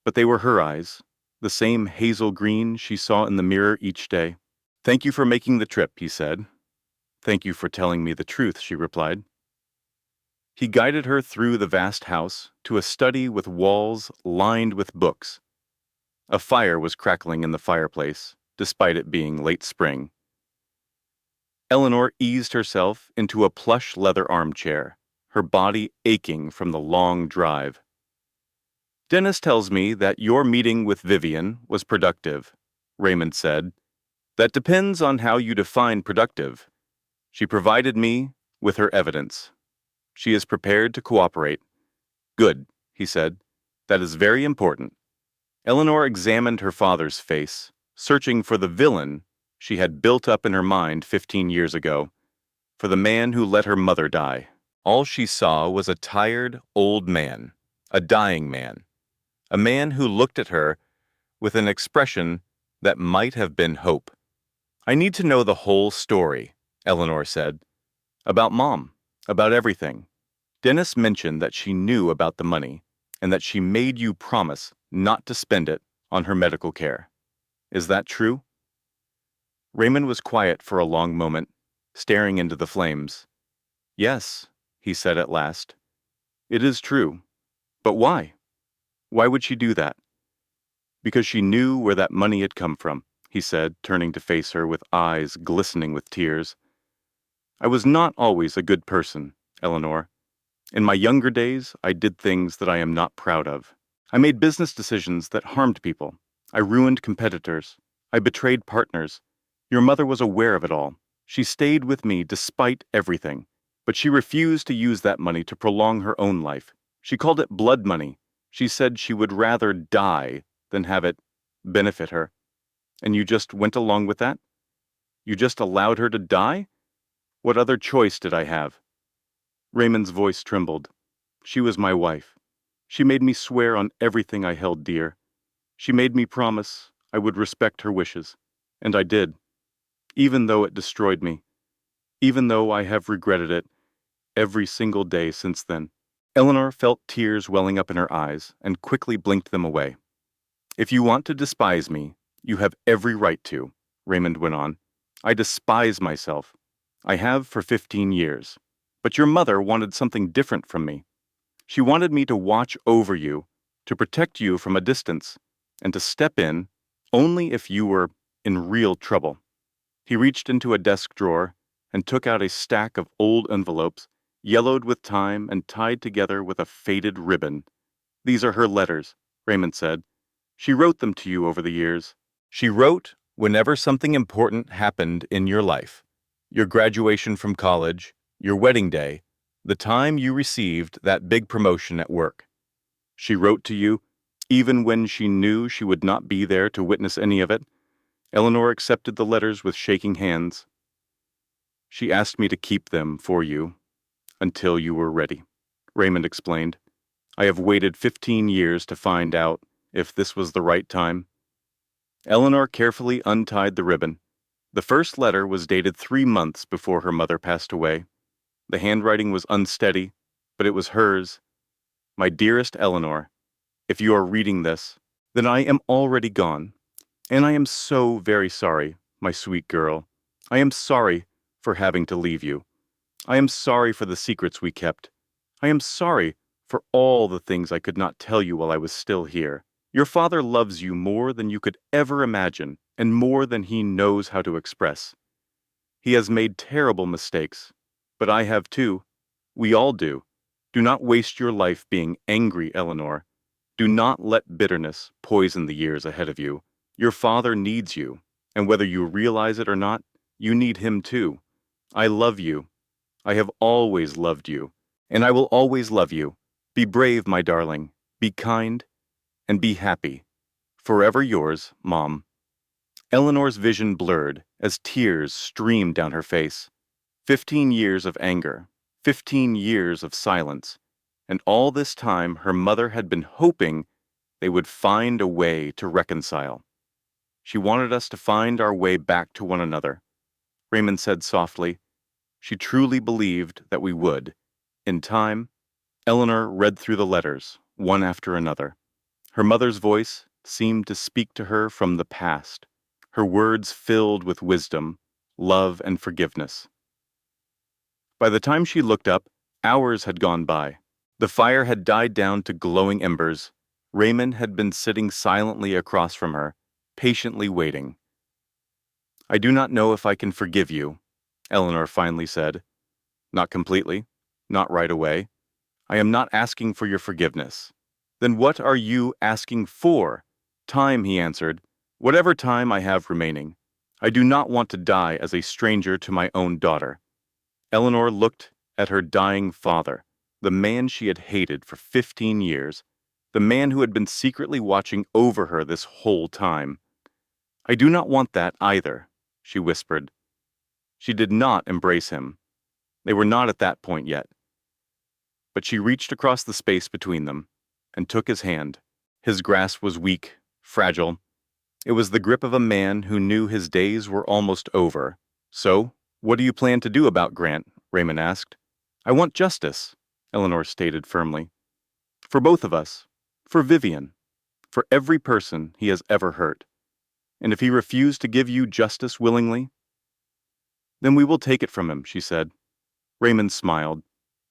But they were her eyes, the same hazel green she saw in the mirror each day. "Thank you for making the trip," he said. "Thank you for telling me the truth," she replied. He guided her through the vast house to a study with walls lined with books. A fire was crackling in the fireplace, despite it being late spring. Eleanor eased herself into a plush leather armchair, her body aching from the long drive. "Dennis tells me that your meeting with Vivian was productive," Raymond said. "That depends on how you define productive. She provided me with her evidence. She is prepared to cooperate." "Good," he said. "That is very important." Eleanor examined her father's face, searching for the villain she had built up in her mind 15 years ago, for the man who let her mother die. All she saw was a tired, old man, a dying man, a man who looked at her with an expression that might have been hope. "I need to know the whole story," Eleanor said. "About Mom, about everything. Dennis mentioned that she knew about the money, and that she made you promise not to spend it on her medical care. Is that true?" Raymond was quiet for a long moment, staring into the flames. "Yes," he said at last. "It is true. But why? Why would she do that?" "Because she knew where that money had come from," he said, turning to face her with eyes glistening with tears. "I was not always a good person, Eleanor. In my younger days, I did things that I am not proud of. I made business decisions that harmed people. I ruined competitors. I betrayed partners. Your mother was aware of it all. She stayed with me despite everything. But she refused to use that money to prolong her own life. She called it blood money. She said she would rather die than have it benefit her. And you just went along with that? You just allowed her to die? What other choice did I have?" Raymond's voice trembled. "She was my wife. She made me swear on everything I held dear. She made me promise I would respect her wishes. And I did. Even though it destroyed me. Even though I have regretted it every single day since then." Eleanor felt tears welling up in her eyes and quickly blinked them away. If you want to despise me, you have every right to, Raymond went on. I despise myself. I have for 15 years. But your mother wanted something different from me. She wanted me to watch over you, to protect you from a distance, and to step in only if you were in real trouble. He reached into a desk drawer and took out a stack of old envelopes, yellowed with time and tied together with a faded ribbon. These are her letters, Raymond said. She wrote them to you over the years. She wrote whenever something important happened in your life. Your graduation from college, your wedding day, the time you received that big promotion at work. She wrote to you even when she knew she would not be there to witness any of it. Eleanor accepted the letters with shaking hands. She asked me to keep them for you until you were ready, Raymond explained. I have waited 15 years to find out if this was the right time. Eleanor carefully untied the ribbon. The first letter was dated 3 months before her mother passed away. The handwriting was unsteady, but it was hers. My dearest Eleanor, if you are reading this, then I am already gone. And I am so very sorry, my sweet girl. I am sorry for having to leave you. I am sorry for the secrets we kept. I am sorry for all the things I could not tell you while I was still here. Your father loves you more than you could ever imagine, and more than he knows how to express. He has made terrible mistakes, but I have too. We all do. Do not waste your life being angry, Eleanor. Do not let bitterness poison the years ahead of you. Your father needs you, and whether you realize it or not, you need him too. I love you. I have always loved you, and I will always love you. Be brave, my darling. Be kind, and be happy. Forever yours, Mom. Eleanor's vision blurred as tears streamed down her face. 15 years of anger, 15 years of silence, and all this time her mother had been hoping they would find a way to reconcile. She wanted us to find our way back to one another. Raymond said softly. She truly believed that we would. In time, Eleanor read through the letters, one after another. Her mother's voice seemed to speak to her from the past, her words filled with wisdom, love, and forgiveness. By the time she looked up, hours had gone by. The fire had died down to glowing embers. Raymond had been sitting silently across from her, patiently waiting. I do not know if I can forgive you, Eleanor finally said. Not completely, not right away. I am not asking for your forgiveness. Then what are you asking for? Time, he answered. Whatever time I have remaining. I do not want to die as a stranger to my own daughter. Eleanor looked at her dying father, the man she had hated for 15 years, the man who had been secretly watching over her this whole time. I do not want that either, she whispered. She did not embrace him. They were not at that point yet. But she reached across the space between them and took his hand. His grasp was weak, fragile. It was the grip of a man who knew his days were almost over. So, what do you plan to do about Grant? Raymond asked. I want justice, Eleanor stated firmly. For both of us. For Vivian. For every person he has ever hurt. And if he refused to give you justice willingly, then we will take it from him, she said. Raymond smiled.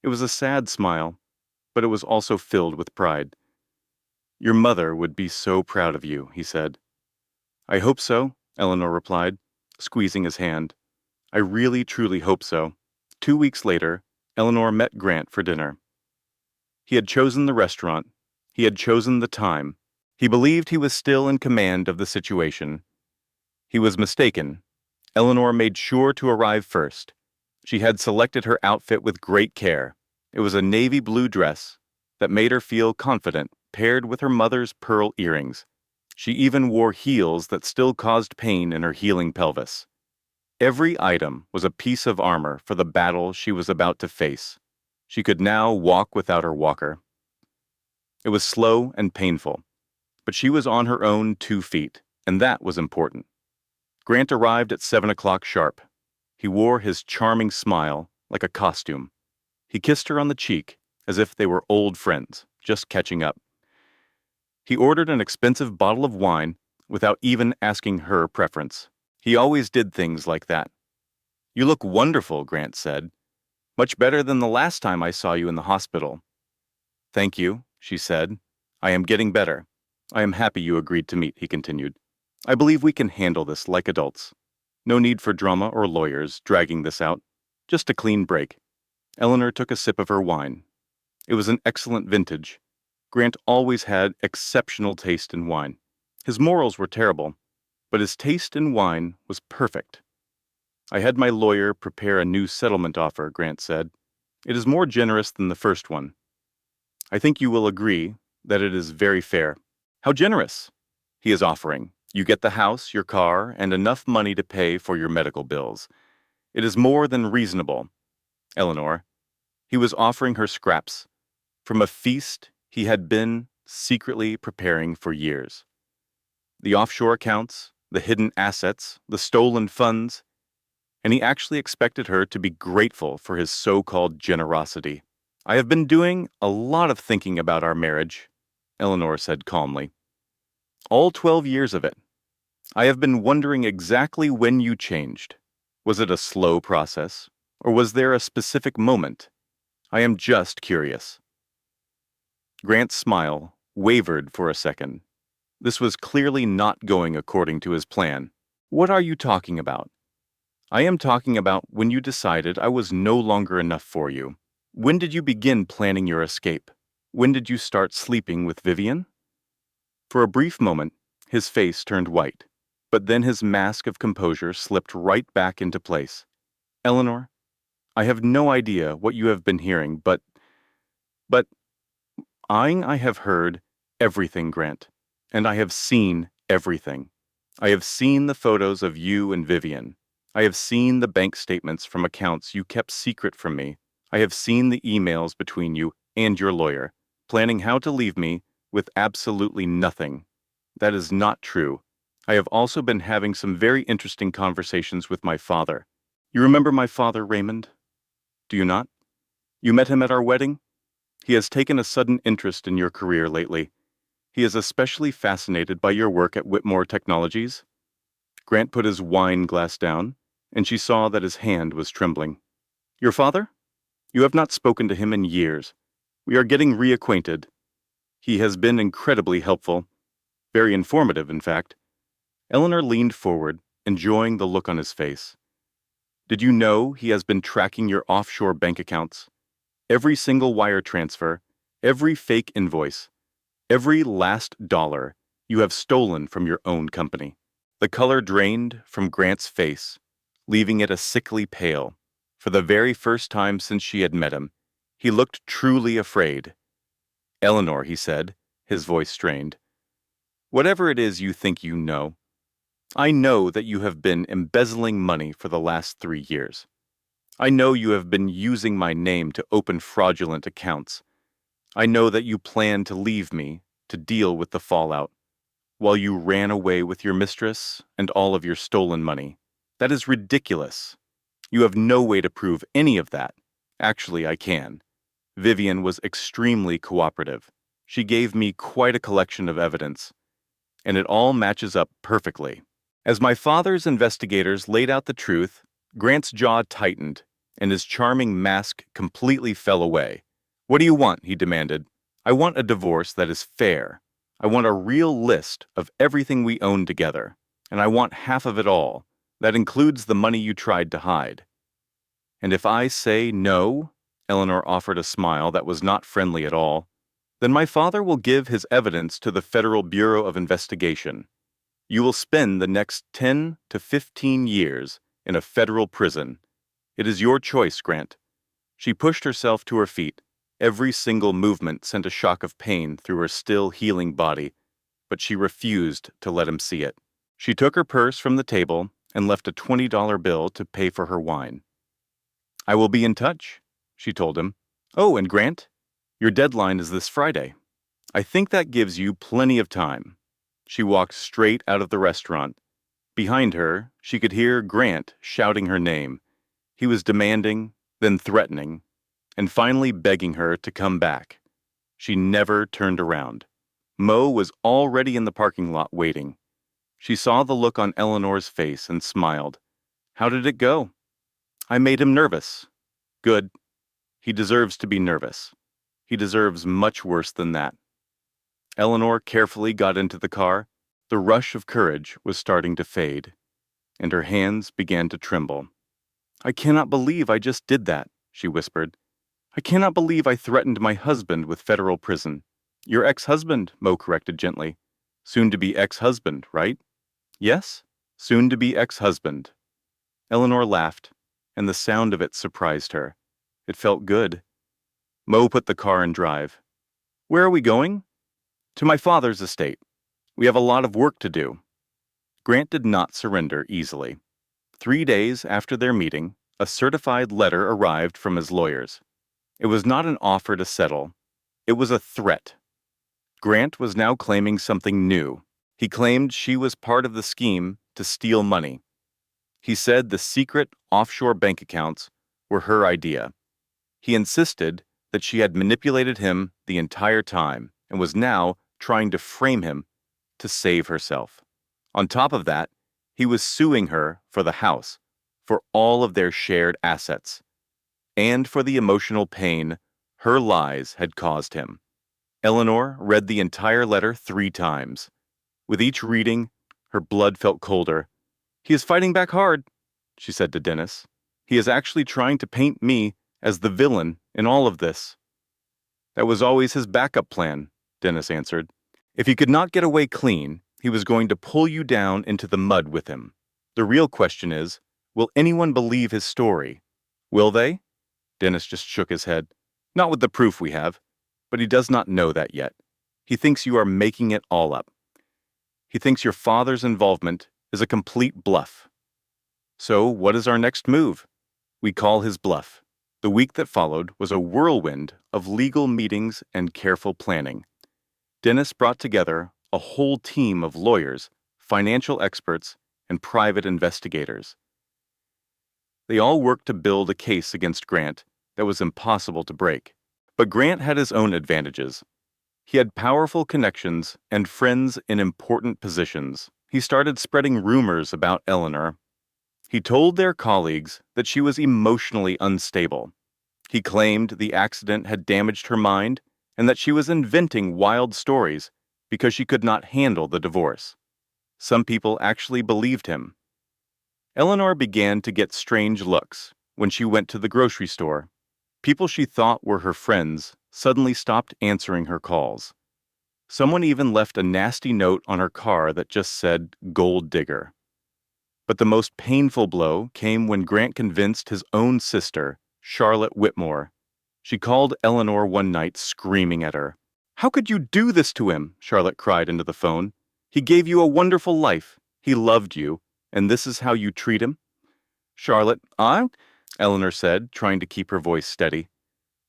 It was a sad smile, but it was also filled with pride. Your mother would be so proud of you, he said. I hope so, Eleanor replied, squeezing his hand. I really, truly hope so. 2 weeks later, Eleanor met Grant for dinner. He had chosen the restaurant. He had chosen the time. He believed he was still in command of the situation. He was mistaken. Eleanor made sure to arrive first. She had selected her outfit with great care. It was a navy blue dress that made her feel confident, paired with her mother's pearl earrings. She even wore heels that still caused pain in her healing pelvis. Every item was a piece of armor for the battle she was about to face. She could now walk without her walker. It was slow and painful, but she was on her own 2 feet, and that was important. Grant arrived at 7 o'clock sharp. He wore his charming smile like a costume. He kissed her on the cheek as if they were old friends, just catching up. He ordered an expensive bottle of wine without even asking her preference. He always did things like that. "You look wonderful," Grant said. "Much better than the last time I saw you in the hospital." "Thank you," she said. "I am getting better. I am happy you agreed to meet," he continued. "I believe we can handle this like adults. No need for drama or lawyers dragging this out. Just a clean break." Eleanor took a sip of her wine. It was an excellent vintage. Grant always had exceptional taste in wine. His morals were terrible, but his taste in wine was perfect. "I had my lawyer prepare a new settlement offer," Grant said. "It is more generous than the first one. I think you will agree that it is very fair." "How generous?" "He is offering. You get the house, your car, and enough money to pay for your medical bills. It is more than reasonable, Eleanor." He was offering her scraps from a feast he had been secretly preparing for years. The offshore accounts, the hidden assets, the stolen funds, and he actually expected her to be grateful for his so-called generosity. "I have been doing a lot of thinking about our marriage," Eleanor said calmly. "All 12 years of it. I have been wondering exactly when you changed. Was it a slow process, or was there a specific moment? I am just curious." Grant's smile wavered for a second. This was clearly not going according to his plan. "What are you talking about?" "I am talking about when you decided I was no longer enough for you. When did you begin planning your escape? When did you start sleeping with Vivian?" For a brief moment, his face turned white, but then his mask of composure slipped right back into place. "Eleanor, I have no idea what you have been hearing, but I have heard everything, Grant, and I have seen everything. I have seen the photos of you and Vivian. I have seen the bank statements from accounts you kept secret from me. I have seen the emails between you and your lawyer, planning how to leave me with absolutely nothing. That is not true. I have also been having some very interesting conversations with my father. You remember my father, Raymond? Do you not? You met him at our wedding? He has taken a sudden interest in your career lately. He is especially fascinated by your work at Whitmore Technologies." Grant put his wine glass down, and she saw that his hand was trembling. "Your father? You have not spoken to him in years. We are getting reacquainted. He has been incredibly helpful. Very informative, in fact." Eleanor leaned forward, enjoying the look on his face. "Did you know he has been tracking your offshore bank accounts? Every single wire transfer, every fake invoice, every last dollar you have stolen from your own company." The color drained from Grant's face, leaving it a sickly pale. For the very first time since she had met him, he looked truly afraid. "Eleanor," he said, his voice strained, "whatever it is you think you know, I know that you have been embezzling money for the last 3 years. I know you have been using my name to open fraudulent accounts. I know that you plan to leave me to deal with the fallout, while you ran away with your mistress and all of your stolen money. That is ridiculous. You have no way to prove any of that. Actually, I can. Vivian was extremely cooperative. She gave me quite a collection of evidence, and it all matches up perfectly." As my father's investigators laid out the truth, Grant's jaw tightened, and his charming mask completely fell away. "What do you want?" he demanded. "I want a divorce that is fair. I want a real list of everything we own together, and I want half of it all. That includes the money you tried to hide." "And if I say no," Eleanor offered a smile that was not friendly at all, "then my father will give his evidence to the Federal Bureau of Investigation. You will spend the next 10 to 15 years in a federal prison. It is your choice, Grant." She pushed herself to her feet. Every single movement sent a shock of pain through her still healing body, but she refused to let him see it. She took her purse from the table and left a $20 bill to pay for her wine. "I will be in touch," she told him. "Oh, and Grant, your deadline is this Friday. I think that gives you plenty of time." She walked straight out of the restaurant. Behind her, she could hear Grant shouting her name. He was demanding, then threatening, and finally begging her to come back. She never turned around. Mo was already in the parking lot waiting. She saw the look on Eleanor's face and smiled. How did it go? I made him nervous. Good. He deserves to be nervous. He deserves much worse than that. Eleanor carefully got into the car. The rush of courage was starting to fade, and her hands began to tremble. I cannot believe I just did that, she whispered. I cannot believe I threatened my husband with federal prison. Your ex-husband, Mo corrected gently. Soon-to-be ex-husband, right? Yes, soon-to-be ex-husband. Eleanor laughed, and the sound of it surprised her. It felt good. Mo put the car in drive. Where are we going? To my father's estate. We have a lot of work to do. Grant did not surrender easily. 3 days after their meeting, a certified letter arrived from his lawyers. It was not an offer to settle. It was a threat. Grant was now claiming something new. He claimed she was part of the scheme to steal money. He said the secret offshore bank accounts were her idea. He insisted that she had manipulated him the entire time and was now trying to frame him to save herself. On top of that, he was suing her for the house, for all of their shared assets, and for the emotional pain her lies had caused him. Eleanor read the entire letter 3 times. With each reading, her blood felt colder. He is fighting back hard, she said to Dennis. He is actually trying to paint me as the villain in all of this. That was always his backup plan, Dennis answered. If he could not get away clean, he was going to pull you down into the mud with him. The real question is, will anyone believe his story? Will they? Dennis just shook his head. Not with the proof we have, but he does not know that yet. He thinks you are making it all up. He thinks your father's involvement is a complete bluff. So what is our next move? We call his bluff. The week that followed was a whirlwind of legal meetings and careful planning. Dennis brought together a whole team of lawyers, financial experts, and private investigators. They all worked to build a case against Grant that was impossible to break. But Grant had his own advantages. He had powerful connections and friends in important positions. He started spreading rumors about Eleanor. He told their colleagues that she was emotionally unstable. He claimed the accident had damaged her mind and that she was inventing wild stories because she could not handle the divorce. Some people actually believed him. Eleanor began to get strange looks when she went to the grocery store. People she thought were her friends suddenly stopped answering her calls. Someone even left a nasty note on her car that just said, "Gold digger." But the most painful blow came when Grant convinced his own sister, Charlotte Whitmore. She called Eleanor one night screaming at her. "How could you do this to him?" Charlotte cried into the phone. "He gave you a wonderful life. He loved you, and this is how you treat him?" "Charlotte, Eleanor said, trying to keep her voice steady.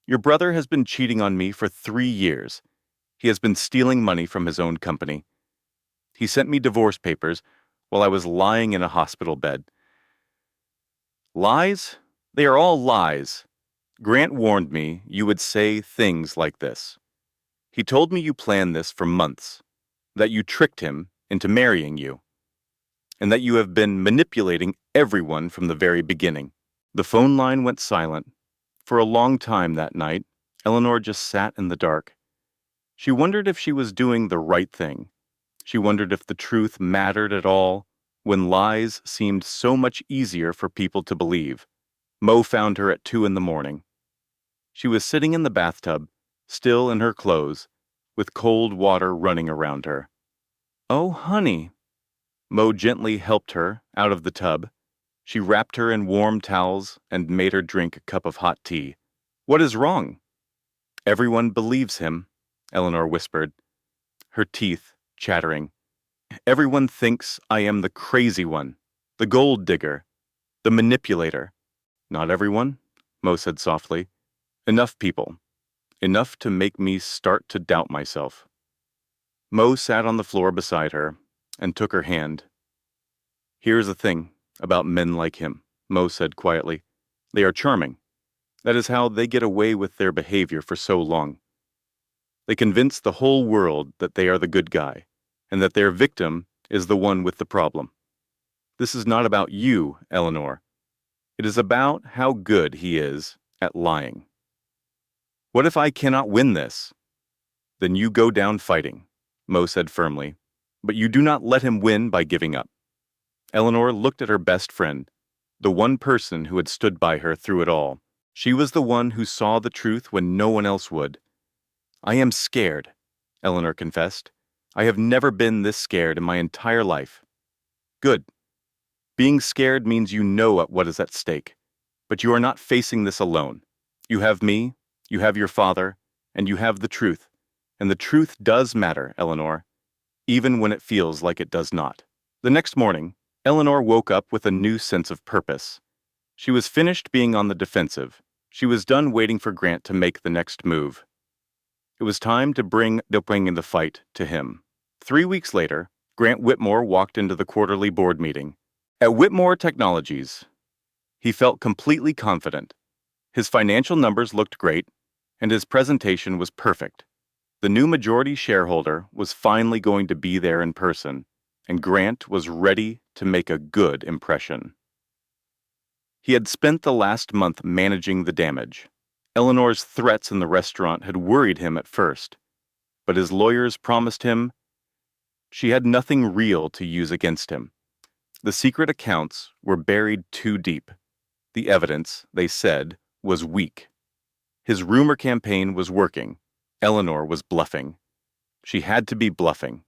"Your brother has been cheating on me for 3 years. He has been stealing money from his own company. He sent me divorce papers while I was lying in a hospital bed." Lies? They are all lies. Grant warned me you would say things like this. He told me you planned this for months, that you tricked him into marrying you, and that you have been manipulating everyone from the very beginning. The phone line went silent. For a long time that night, Eleanor just sat in the dark. She wondered if she was doing the right thing. She wondered if the truth mattered at all, when lies seemed so much easier for people to believe. Mo found her at 2 a.m. She was sitting in the bathtub, still in her clothes, with cold water running around her. "Oh, honey." Mo gently helped her out of the tub. She wrapped her in warm towels and made her drink a cup of hot tea. "What is wrong?" "Everyone believes him," Eleanor whispered, her teeth chattering. "Everyone thinks I am the crazy one, the gold digger, the manipulator." "Not everyone," Mo said softly. "Enough people. Enough to make me start to doubt myself." Mo sat on the floor beside her and took her hand. "Here's the thing about men like him," Mo said quietly. "They are charming. That is how they get away with their behavior for so long. They convince the whole world that they are the good guy, and that their victim is the one with the problem. This is not about you, Eleanor. It is about how good he is at lying. What if I cannot win this? Then you go down fighting, Mo said firmly, but you do not let him win by giving up. Eleanor looked at her best friend, the one person who had stood by her through it all. She was the one who saw the truth when no one else would. I am scared, Eleanor confessed. I have never been this scared in my entire life. Good. Being scared means you know what is at stake. But you are not facing this alone. You have me, you have your father, and you have the truth. And the truth does matter, Eleanor, even when it feels like it does not. The next morning, Eleanor woke up with a new sense of purpose. She was finished being on the defensive. She was done waiting for Grant to make the next move. It was time to bring the fight to him. 3 weeks later, Grant Whitmore walked into the quarterly board meeting. At Whitmore Technologies, he felt completely confident. His financial numbers looked great, and his presentation was perfect. The new majority shareholder was finally going to be there in person, and Grant was ready to make a good impression. He had spent the last month managing the damage. Eleanor's threats in the restaurant had worried him at first, but his lawyers promised him she had nothing real to use against him. The secret accounts were buried too deep. The evidence, they said, was weak. His rumor campaign was working. Eleanor was bluffing. She had to be bluffing.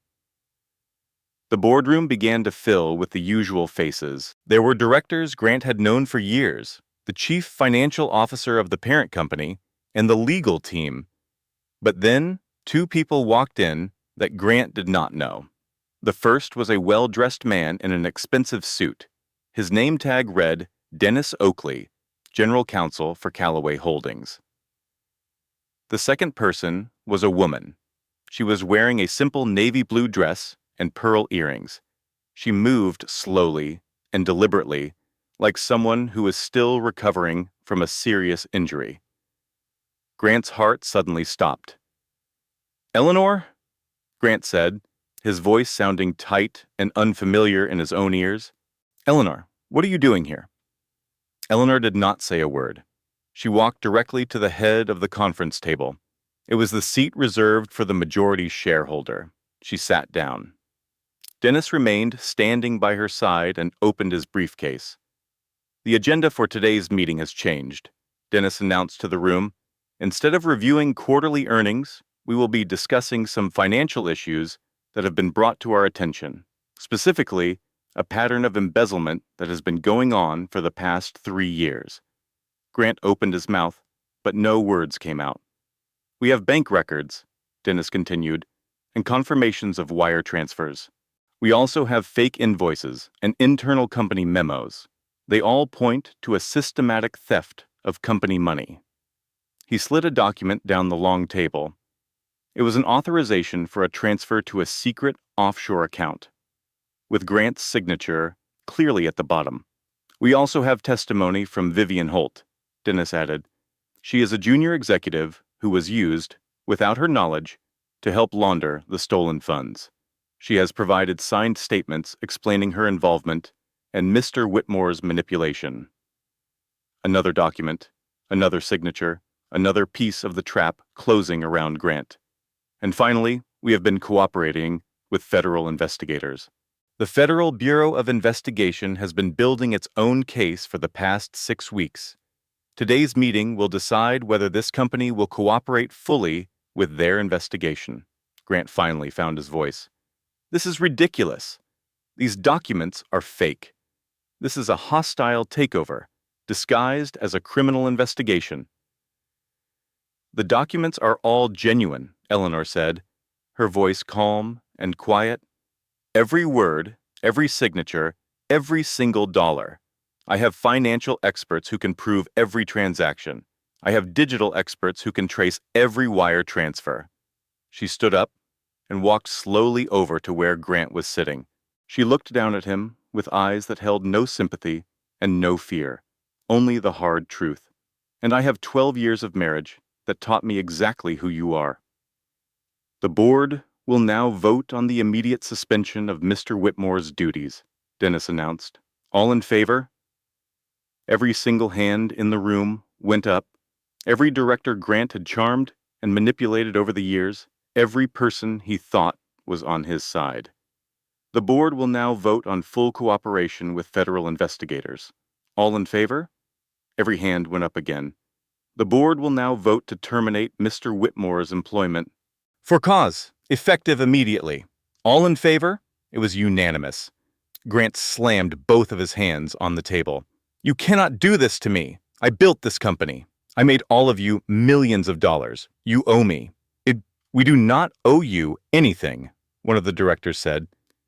The boardroom began to fill with the usual faces. There were directors Grant had known for years, the chief financial officer of the parent company, and the legal team. But then, 2 people walked in that Grant did not know. The first was a well-dressed man in an expensive suit. His name tag read, Dennis Oakley, General Counsel for Callaway Holdings. The second person was a woman. She was wearing a simple navy blue dress and pearl earrings. She moved slowly and deliberately, like someone who was still recovering from a serious injury. Grant's heart suddenly stopped. Eleanor? Grant said, his voice sounding tight and unfamiliar in his own ears. Eleanor, what are you doing here? Eleanor did not say a word. She walked directly to the head of the conference table. It was the seat reserved for the majority shareholder. She sat down. Dennis remained standing by her side and opened his briefcase. The agenda for today's meeting has changed, Dennis announced to the room. Instead of reviewing quarterly earnings, we will be discussing some financial issues that have been brought to our attention, specifically a pattern of embezzlement that has been going on for the past 3 years. Grant opened his mouth, but no words came out. We have bank records, Dennis continued, and confirmations of wire transfers. We also have fake invoices and internal company memos. They all point to a systematic theft of company money. He slid a document down the long table. It was an authorization for a transfer to a secret offshore account, with Grant's signature clearly at the bottom. We also have testimony from Vivian Holt, Dennis added. She is a junior executive who was used, without her knowledge, to help launder the stolen funds. She has provided signed statements explaining her involvement and Mr. Whitmore's manipulation. Another document, another signature, another piece of the trap closing around Grant. And finally, we have been cooperating with federal investigators. The Federal Bureau of Investigation has been building its own case for the past 6 weeks. Today's meeting will decide whether this company will cooperate fully with their investigation. Grant finally found his voice. This is ridiculous. These documents are fake. This is a hostile takeover, disguised as a criminal investigation. The documents are all genuine, Eleanor said, her voice calm and quiet. Every word, every signature, every single dollar. I have financial experts who can prove every transaction. I have digital experts who can trace every wire transfer. She stood up and walked slowly over to where Grant was sitting. She looked down at him with eyes that held no sympathy and no fear, only the hard truth. And I have 12 years of marriage that taught me exactly who you are. The board will now vote on the immediate suspension of Mr. Whitmore's duties, Dennis announced. All in favor? Every single hand in the room went up. Every director Grant had charmed and manipulated over the years, every person he thought was on his side. The board will now vote on full cooperation with federal investigators. All in favor? Every hand went up again. The board will now vote to terminate Mr. Whitmore's employment. For cause, effective immediately. All in favor? It was unanimous. Grant slammed both of his hands on the table. You cannot do this to me. I built this company. I made all of you millions of dollars. You owe me. We do not owe you anything, one of the directors said.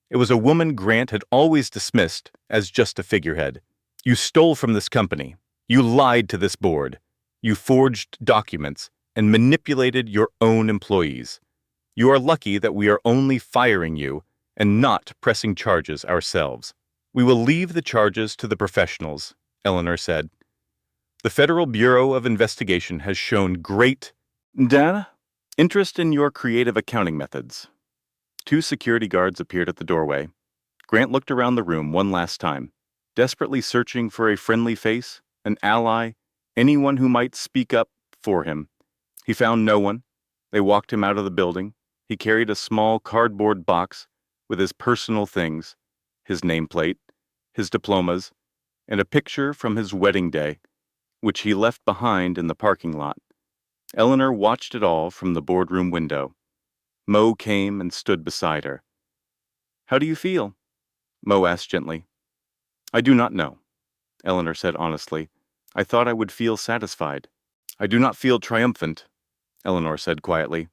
It was a woman Grant had always dismissed as just a figurehead. You stole from this company. You lied to this board. You forged documents and manipulated your own employees. You are lucky that we are only firing you and not pressing charges ourselves. We will leave the charges to the professionals, Eleanor said. The Federal Bureau of Investigation has shown great interest in your creative accounting methods. 2 security guards appeared at the doorway. Grant looked around the room one last time, desperately searching for a friendly face, an ally, anyone who might speak up for him. He found no one. They walked him out of the building. He carried a small cardboard box with his personal things, his nameplate, his diplomas, and a picture from his wedding day, which he left behind in the parking lot. Eleanor watched it all from the boardroom window. Mo came and stood beside her. How do you feel? Mo asked gently. I do not know, Eleanor said honestly. I thought I would feel satisfied. I do not feel triumphant, Eleanor said quietly.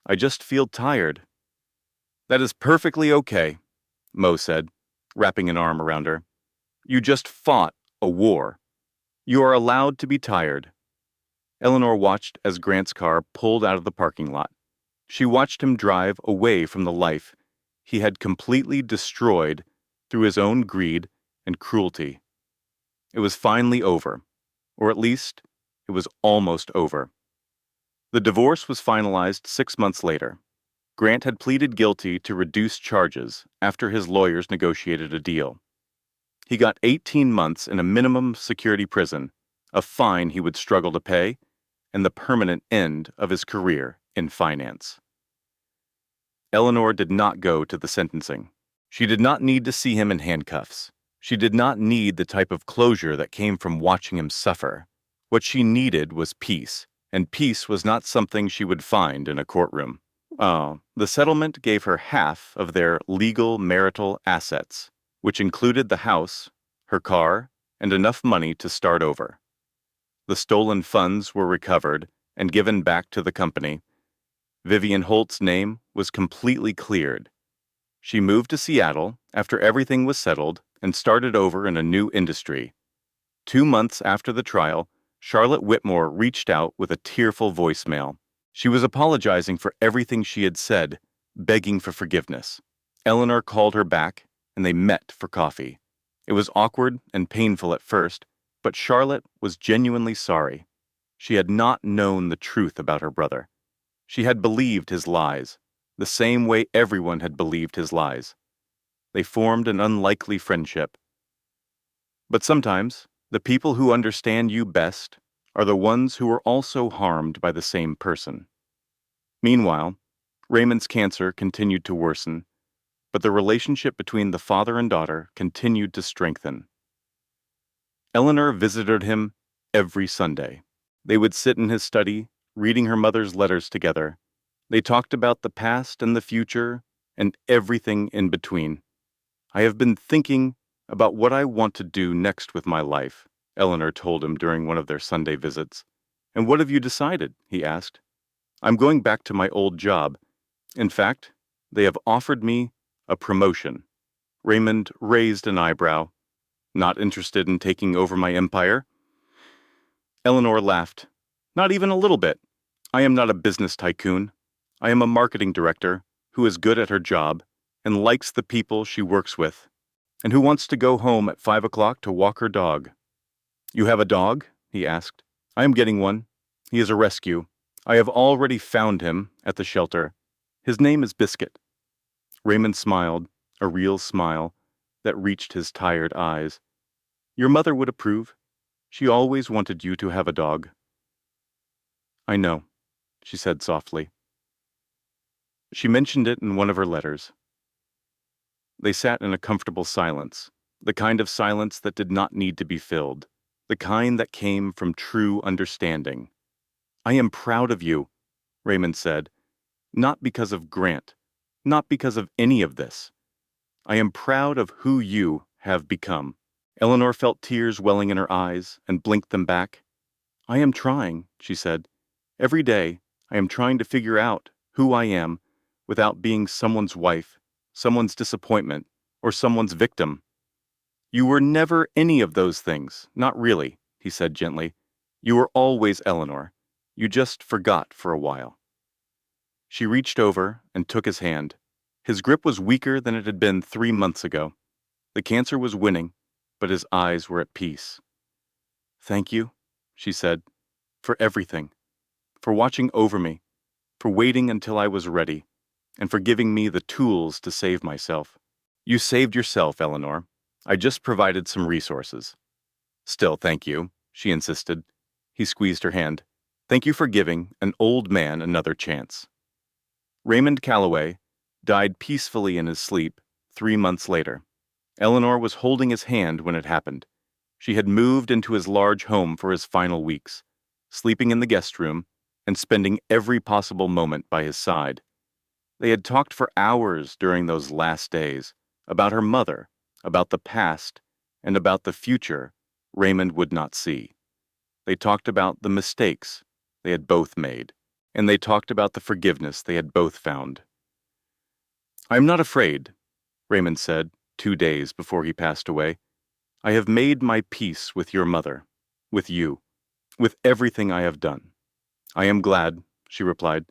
I just feel tired. That is perfectly okay, Mo said, wrapping an arm around her. You just fought a war. You are allowed to be tired. Eleanor watched as Grant's car pulled out of the parking lot. She watched him drive away from the life he had completely destroyed through his own greed and cruelty. It was finally over, or at least it was almost over. The divorce was finalized 6 months later. Grant had pleaded guilty to reduced charges after his lawyers negotiated a deal. He got 18 months in a minimum security prison, a fine he would struggle to pay, and the permanent end of his career in finance. Eleanor did not go to the sentencing. She did not need to see him in handcuffs. She did not need the type of closure that came from watching him suffer. What she needed was peace, and peace was not something she would find in a courtroom. The settlement gave her half of their legal marital assets, which included the house, her car, and enough money to start over. The stolen funds were recovered and given back to the company. Vivian Holt's name was completely cleared. She moved to Seattle after everything was settled and started over in a new industry. 2 months after the trial, Charlotte Whitmore reached out with a tearful voicemail. She was apologizing for everything she had said, begging for forgiveness. Eleanor called her back, and they met for coffee. It was awkward and painful at first, but Charlotte was genuinely sorry. She had not known the truth about her brother. She had believed his lies, the same way everyone had believed his lies. They formed an unlikely friendship. But sometimes, the people who understand you best are the ones who are also harmed by the same person. Meanwhile, Raymond's cancer continued to worsen, but the relationship between the father and daughter continued to strengthen. Eleanor visited him every Sunday. They would sit in his study, reading her mother's letters together. They talked about the past and the future and everything in between. I have been thinking about what I want to do next with my life, Eleanor told him during one of their Sunday visits. And what have you decided? He asked. I'm going back to my old job. In fact, they have offered me a promotion. Raymond raised an eyebrow. Not interested in taking over my empire? Eleanor laughed. Not even a little bit. I am not a business tycoon. I am a marketing director who is good at her job and likes the people she works with, and who wants to go home at 5 o'clock to walk her dog. You have a dog? He asked. I am getting one. He is a rescue. I have already found him at the shelter. His name is Biscuit. Raymond smiled, a real smile that reached his tired eyes. Your mother would approve. She always wanted you to have a dog. I know, she said softly. She mentioned it in one of her letters. They sat in a comfortable silence, the kind of silence that did not need to be filled, the kind that came from true understanding. I am proud of you, Raymond said, not because of Grant, not because of any of this. I am proud of who you have become. Eleanor felt tears welling in her eyes and blinked them back. I am trying, she said. Every day, I am trying to figure out who I am without being someone's wife, someone's disappointment, or someone's victim. You were never any of those things, not really, he said gently. You were always Eleanor. You just forgot for a while. She reached over and took his hand. His grip was weaker than it had been 3 months ago. The cancer was winning, but his eyes were at peace. Thank you, she said, for everything, for watching over me, for waiting until I was ready, and for giving me the tools to save myself. You saved yourself, Eleanor. I just provided some resources. Still, thank you, she insisted. He squeezed her hand. Thank you for giving an old man another chance. Raymond Calloway died peacefully in his sleep 3 months later. Eleanor was holding his hand when it happened. She had moved into his large home for his final weeks, sleeping in the guest room and spending every possible moment by his side. They had talked for hours during those last days about her mother, about the past, and about the future Raymond would not see. They talked about the mistakes they had both made, and they talked about the forgiveness they had both found. I am not afraid, Raymond said 2 days before he passed away. I have made my peace with your mother, with you, with everything I have done. I am glad, she replied.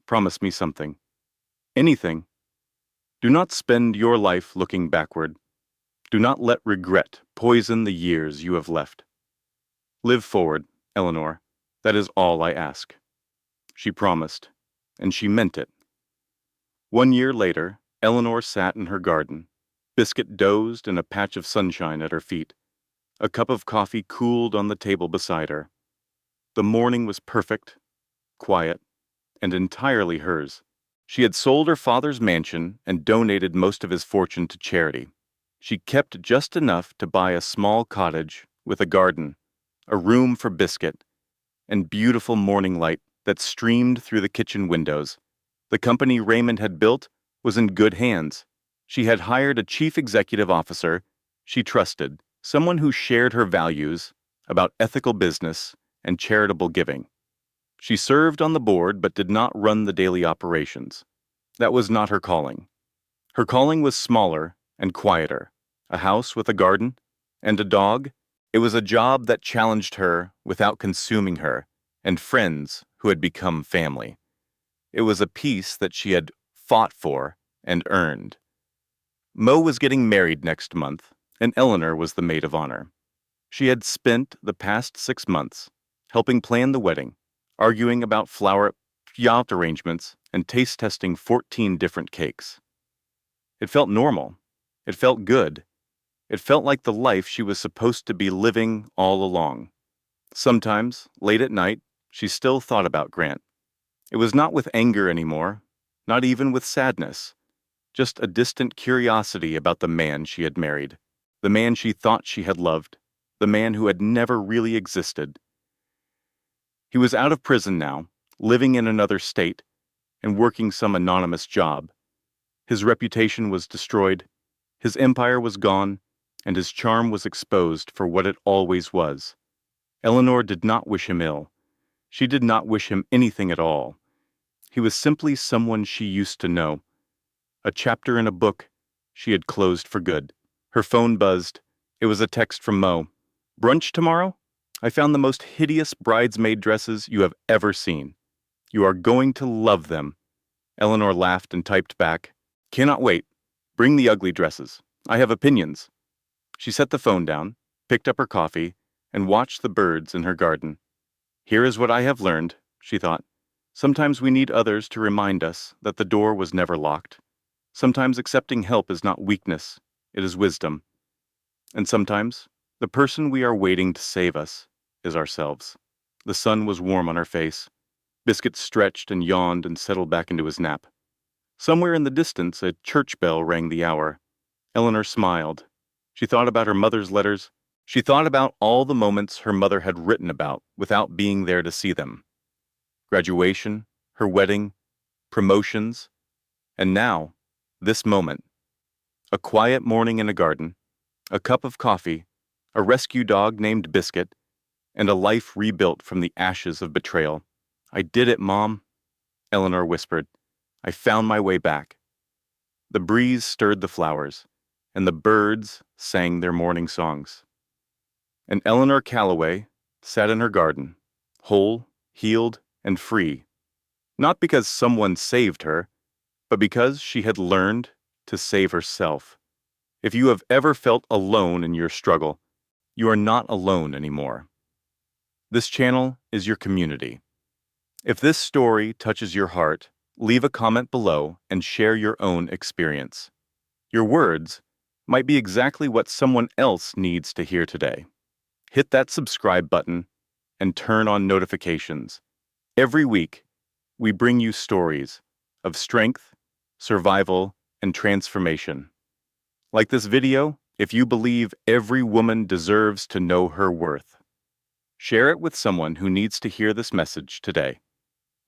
Promise me something. Anything. Do not spend your life looking backward. Do not let regret poison the years you have left. Live forward, Eleanor. That is all I ask. She promised, and she meant it. 1 year later, Eleanor sat in her garden. Biscuit dozed in a patch of sunshine at her feet. A cup of coffee cooled on the table beside her. The morning was perfect, quiet, and entirely hers. She had sold her father's mansion and donated most of his fortune to charity. She kept just enough to buy a small cottage with a garden, a room for Biscuit, and beautiful morning light that streamed through the kitchen windows. The company Raymond had built was in good hands. She had hired a chief executive officer she trusted, someone who shared her values about ethical business and charitable giving. She served on the board but did not run the daily operations. That was not her calling. Her calling was smaller and quieter. A house with a garden and a dog. It was a job that challenged her without consuming her, and friends who had become family. It was a peace that she had fought for and earned. Mo was getting married next month, and Eleanor was the maid of honor. She had spent the past 6 months helping plan the wedding, arguing about flower yacht arrangements, and taste testing 14 different cakes. It felt normal. It felt good. It felt like the life she was supposed to be living all along. Sometimes, late at night, she still thought about Grant. It was not with anger anymore, not even with sadness, just a distant curiosity about the man she had married, the man she thought she had loved, the man who had never really existed. He was out of prison now, living in another state, and working some anonymous job. His reputation was destroyed, his empire was gone, and his charm was exposed for what it always was. Eleanor did not wish him ill. She did not wish him anything at all. He was simply someone she used to know. A chapter in a book she had closed for good. Her phone buzzed. It was a text from Mo. Brunch tomorrow? I found the most hideous bridesmaid dresses you have ever seen. You are going to love them. Eleanor laughed and typed back, Cannot wait. Bring the ugly dresses. I have opinions. She set the phone down, picked up her coffee, and watched the birds in her garden. Here is what I have learned, she thought. Sometimes we need others to remind us that the door was never locked. Sometimes accepting help is not weakness, it is wisdom. And sometimes the person we are waiting to save us is ourselves. The sun was warm on her face. Biscuit stretched and yawned and settled back into his nap. Somewhere in the distance, a church bell rang the hour. Eleanor smiled. She thought about her mother's letters. She thought about all the moments her mother had written about without being there to see them. Graduation, her wedding, promotions, and now, this moment. A quiet morning in a garden, a cup of coffee, a rescue dog named Biscuit, and a life rebuilt from the ashes of betrayal. "I did it, Mom," Eleanor whispered. "I found my way back." The breeze stirred the flowers, and the birds sang their morning songs. And Eleanor Calloway sat in her garden, whole, healed, and free, not because someone saved her, but because she had learned to save herself. If you have ever felt alone in your struggle, you are not alone anymore. This channel is your community. If this story touches your heart, leave a comment below and share your own experience. Your words might be exactly what someone else needs to hear today. Hit that subscribe button and turn on notifications. Every week, we bring you stories of strength, survival, and transformation. Like this video, if you believe every woman deserves to know her worth, share it with someone who needs to hear this message today.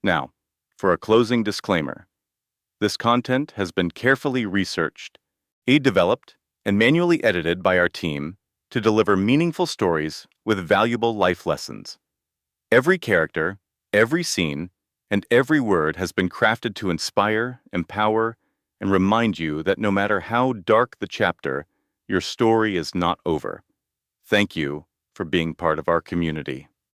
Now, for a closing disclaimer. This content has been carefully researched, developed, and manually edited by our team to deliver meaningful stories with valuable life lessons. Every character, every scene, and every word has been crafted to inspire, empower, and remind you that no matter how dark the chapter, your story is not over. Thank you for being part of our community.